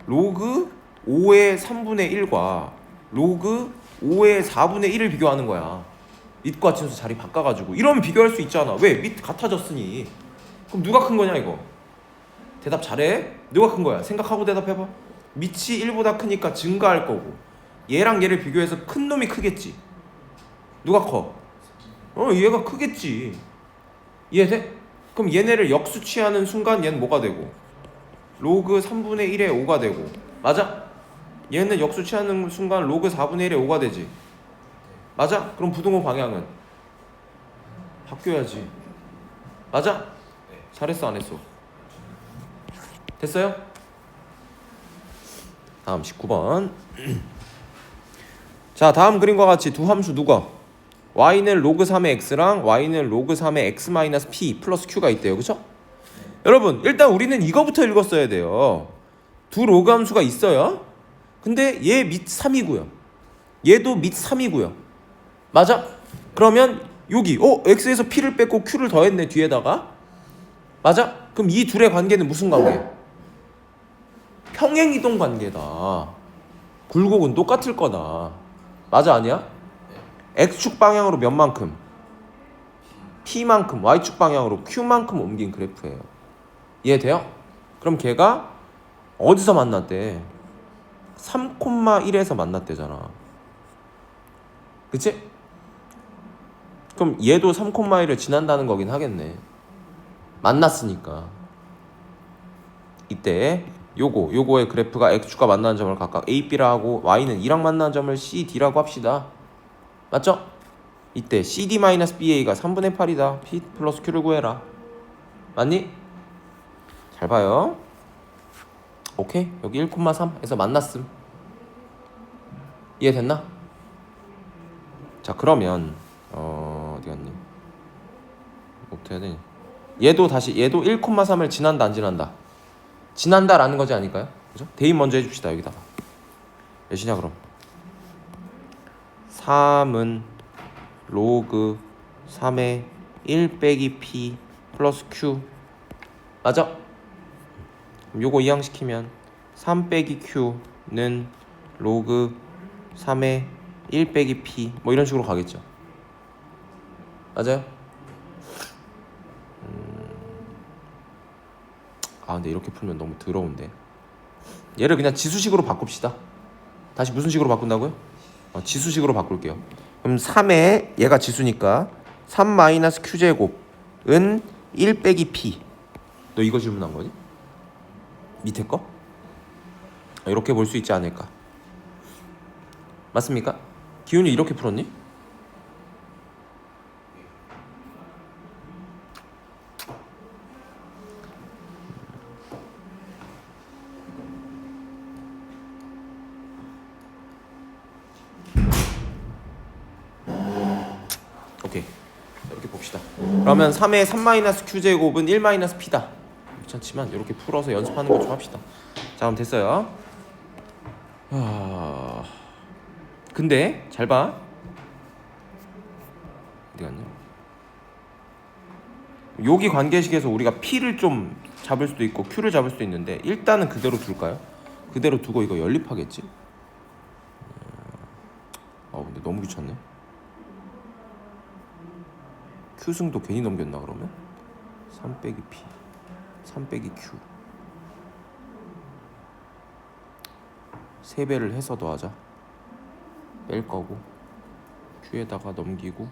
로그 5의 3분의 1과 로그 5의 4분의 1을 비교하는 거야. 밑과 진수 자리 바꿔가지고. 이러면 비교할 수 있잖아. 왜? 밑 같아졌으니. 그럼 누가 큰 거냐 이거? 대답 잘해. 누가 큰 거야? 생각하고 대답해봐. 밑이 1보다 크니까 증가할 거고 얘랑 얘를 비교해서 큰 놈이 크겠지. 누가 커? 얘가 크겠지. 이해돼? 그럼 얘네를 역수 취하는 순간 얘는 뭐가 되고? 로그 3분의 1의 5가 되고. 맞아? 얘는 역수 취하는 순간 로그 4분의 1의 5가 되지. 맞아? 그럼 부등호 방향은 바뀌어야지. 맞아? 잘했어 안 했어? 됐어요? 다음 19번. 자 다음 그림과 같이 두 함수 누가? y는 로그 3의 x랑 y는 로그 3의 x-p 플러스 q가 있대요. 그쵸? 여러분 일단 우리는 이거부터 읽었어야 돼요. 두 로그 함수가 있어요. 근데 얘 밑 3이고요. 얘도 밑 3이고요. 맞아? 그러면 여기 x에서 p를 뺐고 q를 더했네 뒤에다가. 맞아? 그럼 이 둘의 관계는 무슨 관계? 평행이동 관계다. 굴곡은 똑같을 거다. 맞아 아니야? x축 방향으로 몇 만큼? p만큼 y축 방향으로 q만큼 옮긴 그래프예요. 이해돼요? 그럼 걔가 어디서 만났대? 3,1에서 만났대잖아. 그치? 그럼 얘도 3,1을 지난다는 거긴 하겠네. 만났으니까. 이때 요거의 그래프가 x축과 만나는 점을 각각 a, b라 하고 y는 2랑 만나는 점을 c, d라고 합시다. 맞죠? 이때 cd-ba가 3분의 8이다. p 플러스 q를 구해라. 맞니? 잘 봐요. 오케이. 여기 1,3에서 만났음. 이해됐나? 자 그러면 어디 갔니? 어떻게 해야 되니? 얘도 1,3을 지난다 안 지난다? 지난다라는 거지 아닐까요? 그죠? 대입 먼저 해줍시다. 여기다가 몇이냐 그럼 3은 로그 3의 1 빼기 p 플러스 q 맞아? 그럼 요거 이항시키면 3 빼기 q는 로그 3의 1 빼기 p 뭐 이런 식으로 가겠죠. 맞아요? 근데 이렇게 풀면 너무 더러운데. 얘를 그냥 지수식으로 바꿉시다. 다시 무슨 식으로 바꾼다고요? 지수식으로 바꿀게요. 그럼 3에 얘가 지수니까 3-q제곱은 1 빼기 p. 너 이거 질문한 거니? 밑에 거? 이렇게 볼 수 있지 않을까? 맞습니까? 기훈이 이렇게 풀었니? 오케이. 자, 이렇게 봅시다. 그러면 3의 3-q제곱은 1-p다. 괜찮지만 이렇게 풀어서 연습하는 거 좀 합시다. 자, 그럼 됐어요. 근데 잘 봐. 어디 갔냐? 여기 관계식에서 우리가 p를 좀 잡을 수도 있고 q를 잡을 수도 있는데 일단은 그대로 둘까요? 그대로 두고 이거 연립하겠지? 근데 너무 귀찮네. q승도 괜히 넘겼나 그러면? 3 빼기 p 3 빼기 q 3배를 해서 더하자. 뺄 거고 q에다가 넘기고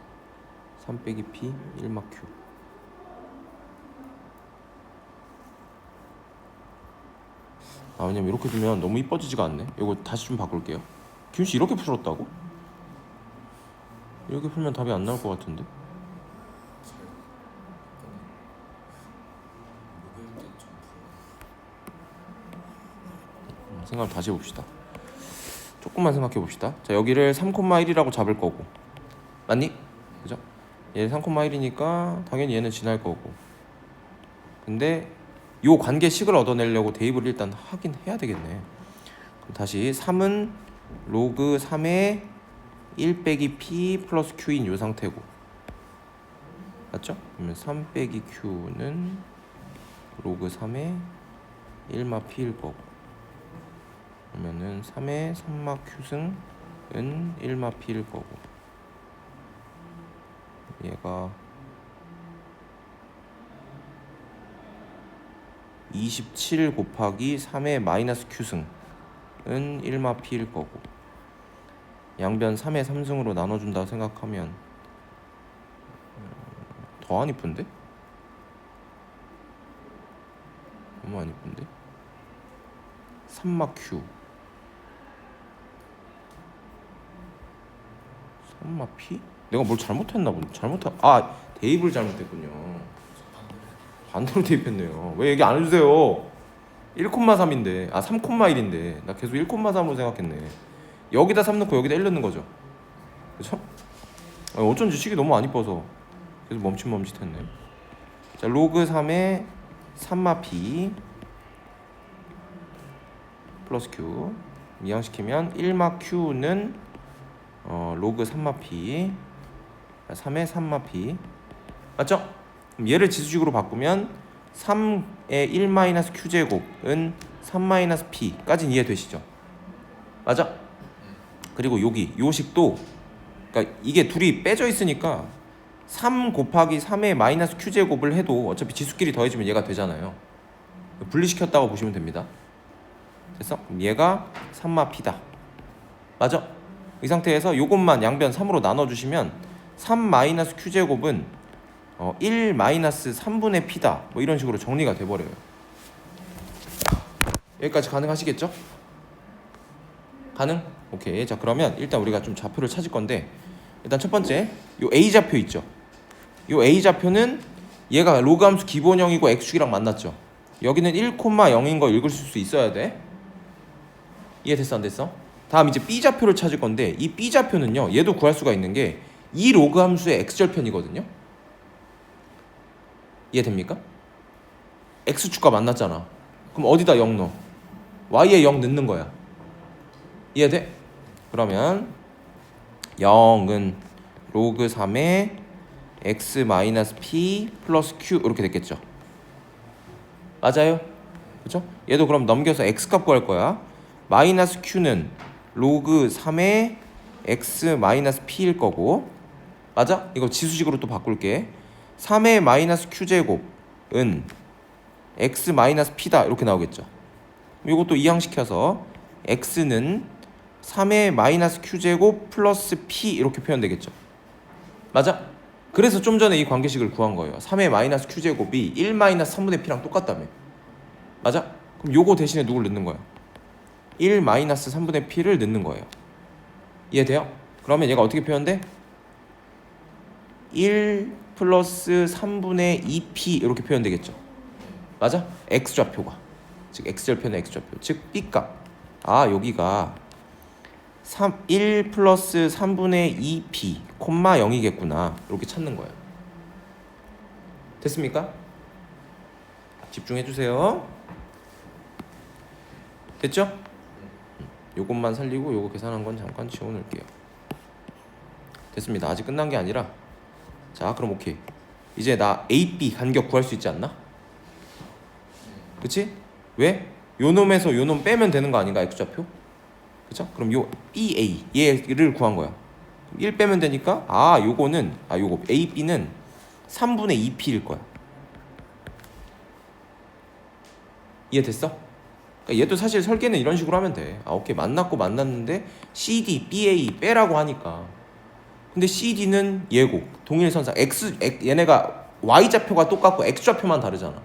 3 빼기 p 1마 q. 왜냐면 이렇게 두면 너무 이뻐지지가 않네. 이거 다시 좀 바꿀게요. 기훈씨 이렇게 풀었다고? 이렇게 풀면 답이 안 나올 것 같은데. 생각을 다시 해봅시다. 조금만 생각해 봅시다. 자, 여기를 3,1이라고 잡을 거고, 맞니? 그죠? 얘 3,1이니까 당연히 얘는 지날 거고. 근데 요 관계식을 얻어내려고 대입을 일단 하긴 해야 되겠네. 그럼 다시 3은 로그 3의 1 빼기 p 플러스 q인 요 상태고, 맞죠? 그러면 3 빼기 q는 로그 3의 1마 p일 거고, 그러면은 3의 3마 q승은 1마 p일 거고, 얘가 27 곱하기 3의 마이너스 q승은 1마 p일 거고, 양변 3의 3승으로 나눠준다고 생각하면 더 안 이쁜데? 너무 안 이쁜데? 3마 q 3마 p? 내가 뭘 잘못했나 보네. 대입을 잘못했군요. 반대로 대입했네요. 왜 얘기 안 해주세요? 1,3인데 3,1인데 나 계속 1,3으로 생각했네. 여기다 3 넣고 여기다 1 넣는 거죠. 그쵸? 어쩐지 식이 너무 안 이뻐서 계속 멈칫멈칫했네. 자, 로그 3의 3마 p 플러스 q 이항시키면 1마 q는 로그 3마 p 3의 3마 p 맞죠? 그럼 얘를 지수식으로 바꾸면 3의 1-q제곱은 3-p까지는 이해되시죠? 맞아? 그리고 여기 요 식도, 그러니까 이게 둘이 빼져 있으니까 3 곱하기 3의 마이너스 q제곱을 해도 어차피 지수끼리 더해지면 얘가 되잖아요. 분리시켰다고 보시면 됩니다. 됐어? 그럼 얘가 3마 p다. 맞아? 이 상태에서 요것만 양변 3으로 나눠주시면 3 q제곱은 1 3분의 p다. 뭐 이런 식으로 정리가 돼버려요. 여기까지 가능하시겠죠? 가능? 오케이. 자, 그러면 일단 우리가 좀 좌표를 찾을 건데, 일단 첫 번째 요 a 좌표 있죠? 요 a 좌표는 얘가 로그 함수 기본형이고 x축이랑 만났죠? 여기는 1,0인 거 읽을 수 있어야 돼. 이해됐어 안 됐어? 다음 이제 b 좌표를 찾을 건데, 이 b 좌표는요 얘도 구할 수가 있는 게 이 로그 함수의 x절편이거든요. 이해됩니까? x축과 만났잖아. 그럼 어디다 0 넣어? y에 0 넣는 거야. 이해돼? 그러면 0은 로그 3의 x-p 플러스 q 이렇게 됐겠죠. 맞아요? 그렇죠? 얘도 그럼 넘겨서 x값 구할 거야. 마이너스 q는 로그 3의 x-p일 거고, 맞아? 이거 지수식으로 또 바꿀게. 3의 마이너스 q제곱은 x-p다 이렇게 나오겠죠. 이것도 이항시켜서 x는 3의 마이너스 q제곱 플러스 p 이렇게 표현되겠죠. 맞아? 그래서 좀 전에 이 관계식을 구한 거예요. 3의 마이너스 q제곱이 1 마이너스 3분의 p랑 똑같다며. 맞아? 그럼 요거 대신에 누굴 넣는 거야? 1 마이너스 3분의 p를 넣는 거예요. 이해돼요? 그러면 얘가 어떻게 표현돼? 1 플러스 3분의 2p 이렇게 표현되겠죠. 맞아? x좌표가, 즉 x절편의 x좌표, 즉 b값. 여기가 1 플러스 3분의 2p 콤마 0이겠구나 이렇게 찾는 거예요. 됐습니까? 집중해 주세요. 됐죠? 요것만 살리고 요거 계산한 건 잠깐 지워놓을게요. 됐습니다. 아직 끝난 게 아니라 자 그럼 오케이. 이제 나 A, B 간격 구할 수 있지 않나? 그치? 왜? 요 놈에서 요 놈 빼면 되는 거 아닌가 X좌표? 그쵸? 그럼 요 BA 얘를 구한 거야. 1 빼면 되니까 요거는 요거 A, B는 3분의 2P일 거야. 이해됐어? 그러니까 얘도 사실 설계는 이런 식으로 하면 돼. 오케이 만났는데 CD, BA 빼라고 하니까. 근데 CD는 얘고 동일선상 얘네가 Y좌표가 똑같고 X좌표만 다르잖아.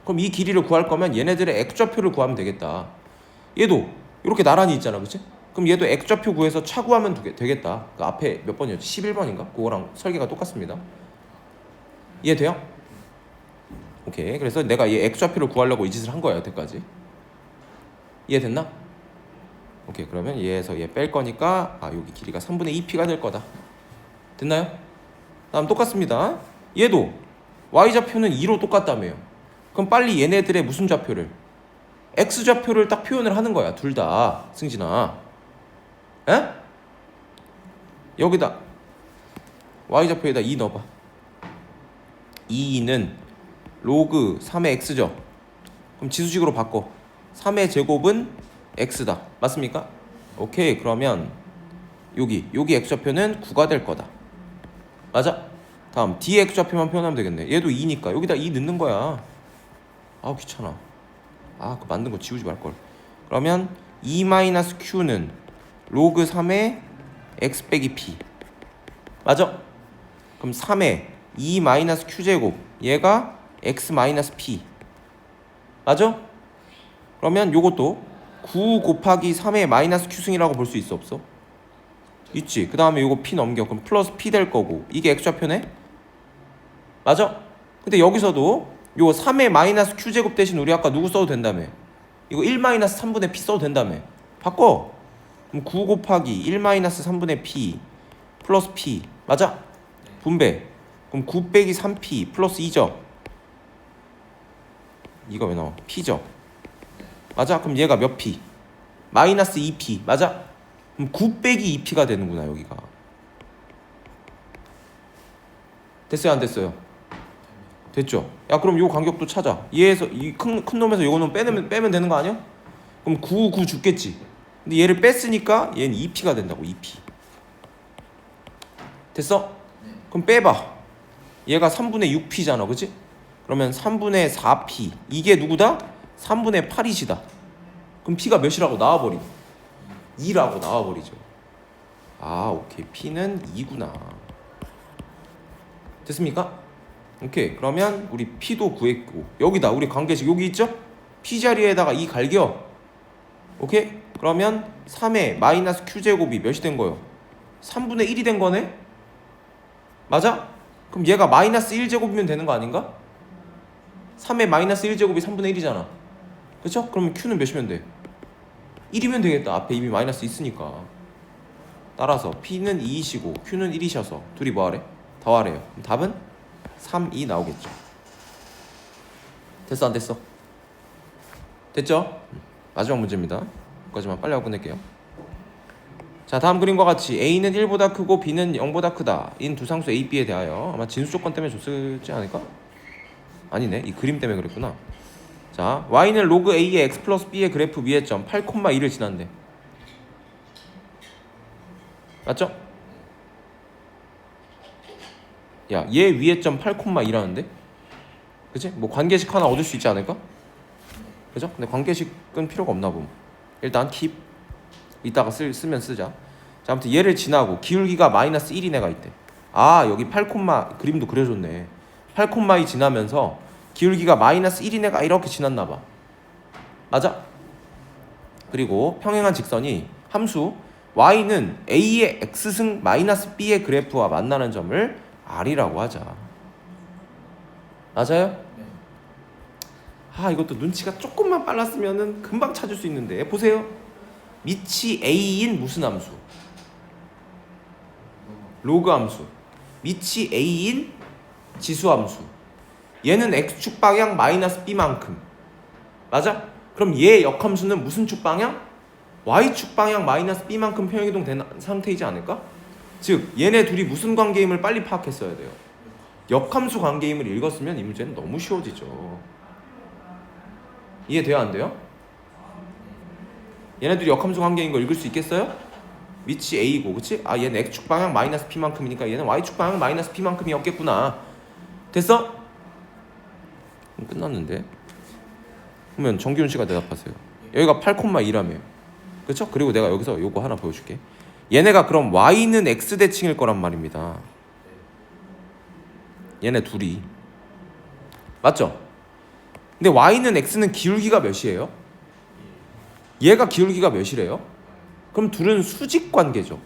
그럼 이 길이를 구할 거면 얘네들의 X좌표를 구하면 되겠다. 얘도 이렇게 나란히 있잖아, 그치? 그럼 얘도 X좌표 구해서 차구하면 되겠다. 그 앞에 몇 번이었지? 11번인가? 그거랑 설계가 똑같습니다. 이해돼요? 오케이. 그래서 내가 얘 X좌표를 구하려고 이 짓을 한 거야, 여태까지. 이해됐나? 오케이. 그러면 얘에서 얘 뺄 거니까 여기 길이가 3분의 2p가 될 거다. 됐나요? 다음 똑같습니다. 얘도 Y좌표는 2로 똑같다며요. 그럼 빨리 얘네들의 무슨 좌표를? X좌표를 딱 표현을 하는 거야. 둘 다. 승진아. 에? 여기다 Y좌표에다 2 넣어봐. 2는 로그 3의 X죠. 그럼 지수식으로 바꿔. 3의 제곱은 X다. 맞습니까? 오케이. 그러면 여기 X좌표는 9가 될 거다. 맞아? 다음 D X좌표만 표현하면 되겠네. 얘도 2니까 여기다 2 넣는 거야. 귀찮아. 그거 만든 거 지우지 말걸. 그러면 2-Q는 로그 3의 X 빼기 P. 맞아? 그럼 3의 2-Q제곱 얘가 X P. 맞아? 그러면 요것도 9 곱하기 3의 Q승이라고 볼 수 있어 없어? 있지. 그 다음에 요거 P 넘겨. 그럼 플러스 P 될 거고 이게 X좌표네? 맞아? 근데 여기서도 요 3의 Q제곱 대신 우리 아까 누구 써도 된다며? 이거 1-3분의 P 써도 된다며? 바꿔. 그럼 9 곱하기 1-3분의 P 플러스 P. 맞아? 분배. 그럼 9 빼기 3P 플러스 2죠? 이거 왜 나와? P죠? 맞아? 그럼 얘가 몇 P? 마이너스 2P. 맞아? 그럼 9 빼기 2P가 되는구나 여기가. 됐어요 안 됐어요? 됐죠? 야 그럼 요 간격도 찾아. 얘에서 이 큰 놈에서 요거는 빼면 되는 거 아니야? 그럼 9 죽겠지. 근데 얘를 뺐으니까 얘는 2P가 된다고. 2P. 됐어? 그럼 빼봐. 얘가 3분의 6P잖아, 그치? 그러면 3분의 4P. 이게 누구다? 3분의 8이시다. 그럼 P가 몇이라고 나와버리? 2라고 나와버리죠. 오케이. P는 2구나. 됐습니까? 오케이. 그러면 우리 P도 구했고 여기다 우리 관계식 여기 있죠? P 자리에다가 2 갈겨. 오케이? 그러면 3의 Q제곱이 몇이 된 거예요? 3분의 1이 된 거네? 맞아? 그럼 얘가 -1제곱이면 되는 거 아닌가? 3의 -1제곱이 3분의 1이잖아. 그쵸? 그러면 Q는 몇이면 돼? 1이면 되겠다. 앞에 이미 마이너스 있으니까. 따라서 P는 2이시고 Q는 1이셔서 둘이 뭐하래? 더하래요. 그럼 답은 3, 2 나오겠죠. 됐어 안 됐어? 됐죠? 마지막 문제입니다. 여기까지만 빨리 하고 끝낼게요. 자 다음 그림과 같이 A는 1보다 크고 B는 0보다 크다 인 두 상수 A, B에 대하여 아마 진수 조건 때문에 줬지 않을까? 아니네. 이 그림 때문에 그랬구나. 자 Y는 로그 A의 X 플러스 B의 그래프 위의 점 8,2를 지난대. 맞죠? 야, 얘 위의 점 8,2라는데? 그치? 뭐 관계식 하나 얻을 수 있지 않을까? 그죠? 근데 관계식은 필요가 없나 봄. 일단 킵. 이따가 쓰면 쓰자. 자, 아무튼 얘를 지나고 기울기가 -1인 애가 있대. 여기 8, 그림도 그려줬네. 8,2 지나면서 기울기가 -1인 애가 이렇게 지났나봐. 맞아? 그리고 평행한 직선이 함수 y는 a의 x승 -b의 그래프와 만나는 점을 r이라고 하자. 맞아요? 이것도 눈치가 조금만 빨랐으면은 금방 찾을 수 있는데 보세요. 밑이 a인 무슨 함수? 로그 함수. 밑이 a인 지수 함수. 얘는 x축 방향 마이너스 b만큼. 맞아? 그럼 얘 역함수는 무슨 축 방향? y축 방향 마이너스 b만큼 평행이동 된 상태이지 않을까? 즉 얘네 둘이 무슨 관계임을 빨리 파악했어야 돼요. 역함수 관계임을 읽었으면 이 문제는 너무 쉬워지죠. 이해돼요? 안 돼요? 얘네들이 역함수 관계인 거 읽을 수 있겠어요? 위치 a고, 그치? 아 얘는 x축 방향 마이너스 p만큼이니까 얘는 y축 방향 마이너스 p만큼이었겠구나. 됐어? 끝났는데. 그러면 정기훈 씨가 대답하세요. 여기가 8,2라며요. 그쵸? 그리고 내가 여기서 요거 하나 보여줄게. 얘네가 그럼 y는 x 대칭일 거란 말입니다. 얘네 둘이. 맞죠? 근데 y는 x는 기울기가 몇이에요? 얘가 기울기가 몇이래요? 그럼 둘은 수직 관계죠.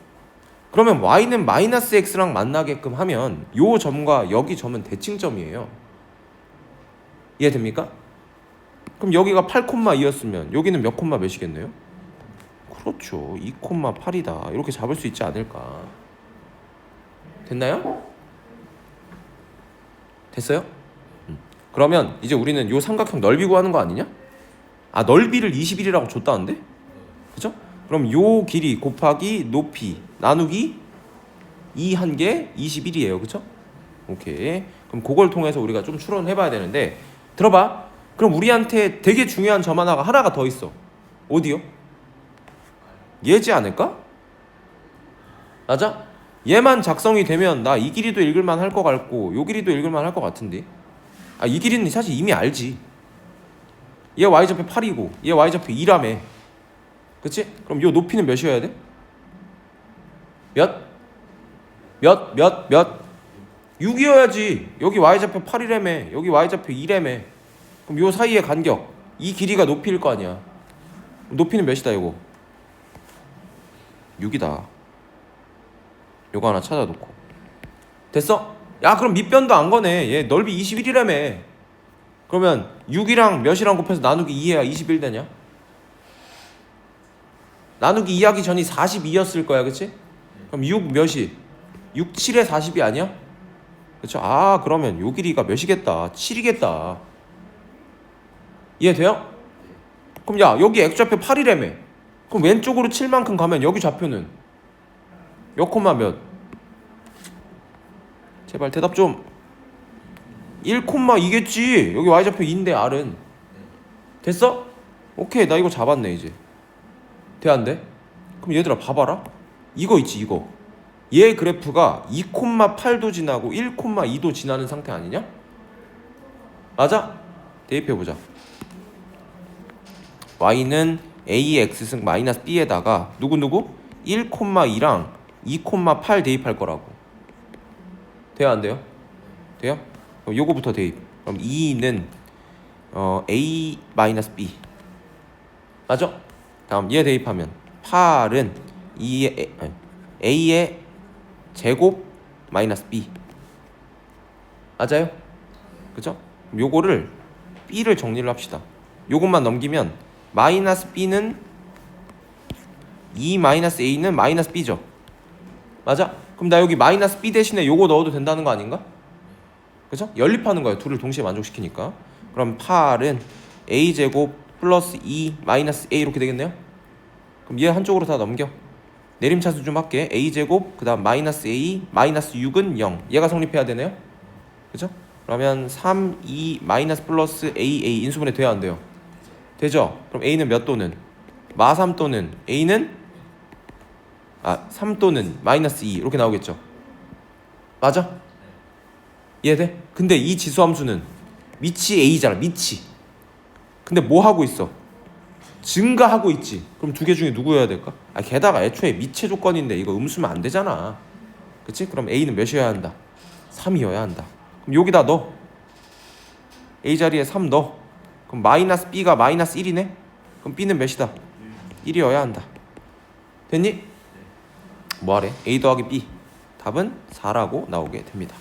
그러면 y는 마이너스 x랑 만나게끔 하면 요 점과 여기 점은 대칭점이에요. 이해됩니까? 그럼 여기가 8,2였으면 여기는 몇 콤마 몇이겠네요? 그렇죠. 2,8이다. 이렇게 잡을 수 있지 않을까? 됐나요? 됐어요? 그러면 이제 우리는 요 삼각형 넓이 구하는 거 아니냐? 아 넓이를 21이라고 줬다는데? 그죠? 그럼 요 길이 곱하기 높이 나누기 2 한 개 21이에요. 그죠? 오케이. 그럼 그걸 통해서 우리가 좀 추론해 봐야 되는데 들어봐. 그럼 우리한테 되게 중요한 점 하나가 더 있어. 어디요? 얘지 않을까? 맞아? 얘만 작성이 되면 나 이 길이도 읽을만 할 것 같고 요 길이도 읽을만 할 것 같은데. 아 이 길이는 사실 이미 알지. 얘 y좌표 8이고 얘 y좌표 2라며. 그치? 그럼 요 높이는 몇이어야 돼? 몇? 6이어야지. 여기 y좌표 8이라며 여기 y좌표 2라며. 그럼 요 사이의 간격 이 길이가 높이일 거 아니야. 높이는 몇이다 이거? 6이다. 요거 하나 찾아놓고. 됐어? 야 그럼 밑변도 안 거네. 얘 넓이 21이라며. 그러면 6이랑 몇이랑 곱해서 나누기 2해야 21 되냐? 나누기 2 하기 전이 42였을 거야. 그치? 그럼 6 몇이? 6, 7에 40이 아니야? 그쵸? 아 그러면 요 길이가 몇이겠다? 7이겠다. 이해돼요? 그럼 야 여기 x좌표 8이라며. 그럼 왼쪽으로 7만큼 가면 여기 좌표는 몇 콤마 몇? 제발 대답 좀. 1,2겠지. 여기 y좌표 2인데 r은. 됐어? 오케이 나 이거 잡았네 이제. 돼 안 돼? 그럼 얘들아 봐봐라. 이거 있지 이거. 얘 그래프가 2,8도 지나고 1,2도 지나는 상태 아니냐? 맞아? 대입해보자. y는 ax승 마이너스 b에다가 누구? 1,2랑 2,8 대입할 거라고. 돼요 안 돼요? 돼요? 그럼 요거부터 대입. 그럼 2는 a 마이너스 b. 맞아? 다음 얘 대입하면 8은 a의 제곱 마이너스 b. 맞아요? 그죠? 그럼 요거를 b를 정리를 합시다. 요것만 넘기면 마이너스 b는 2 마이너스 a는 마이너스 b죠. 맞아? 그럼 나 여기 마이너스 b 대신에 요거 넣어도 된다는 거 아닌가? 그죠? 연립하는 거예요. 둘을 동시에 만족시키니까. 그럼 8은 a제곱 플러스 2 마이너스 a 이렇게 되겠네요. 그럼 얘 한쪽으로 다 넘겨. 내림차수 좀 할게. a제곱 그 다음 마이너스 a 마이너스 6은 0. 얘가 성립해야 되네요. 그죠? 그러면 3, 2 마이너스 플러스 a 인수분해 돼야 안 돼요? 되죠? 그럼 a는 몇 또는? 마3 또는 a는 3 또는 마이너스 2 이렇게 나오겠죠? 맞아? 이해돼? 근데 이 지수함수는 밑이 a잖아. 밑이. 근데 뭐 하고 있어? 증가하고 있지. 그럼 두 개 중에 누구여야 될까? 게다가 애초에 미체 조건인데 이거 음수면 안 되잖아. 그치? 그럼 a는 몇이어야 한다? 3이어야 한다. 그럼 여기다 넣어. a 자리에 3 넣어. 그럼 마이너스 b가 마이너스 1이네? 그럼 b는 몇이다? 1이어야 한다. 됐니? 뭐하래? a 더하기 b. 답은 4라고 나오게 됩니다.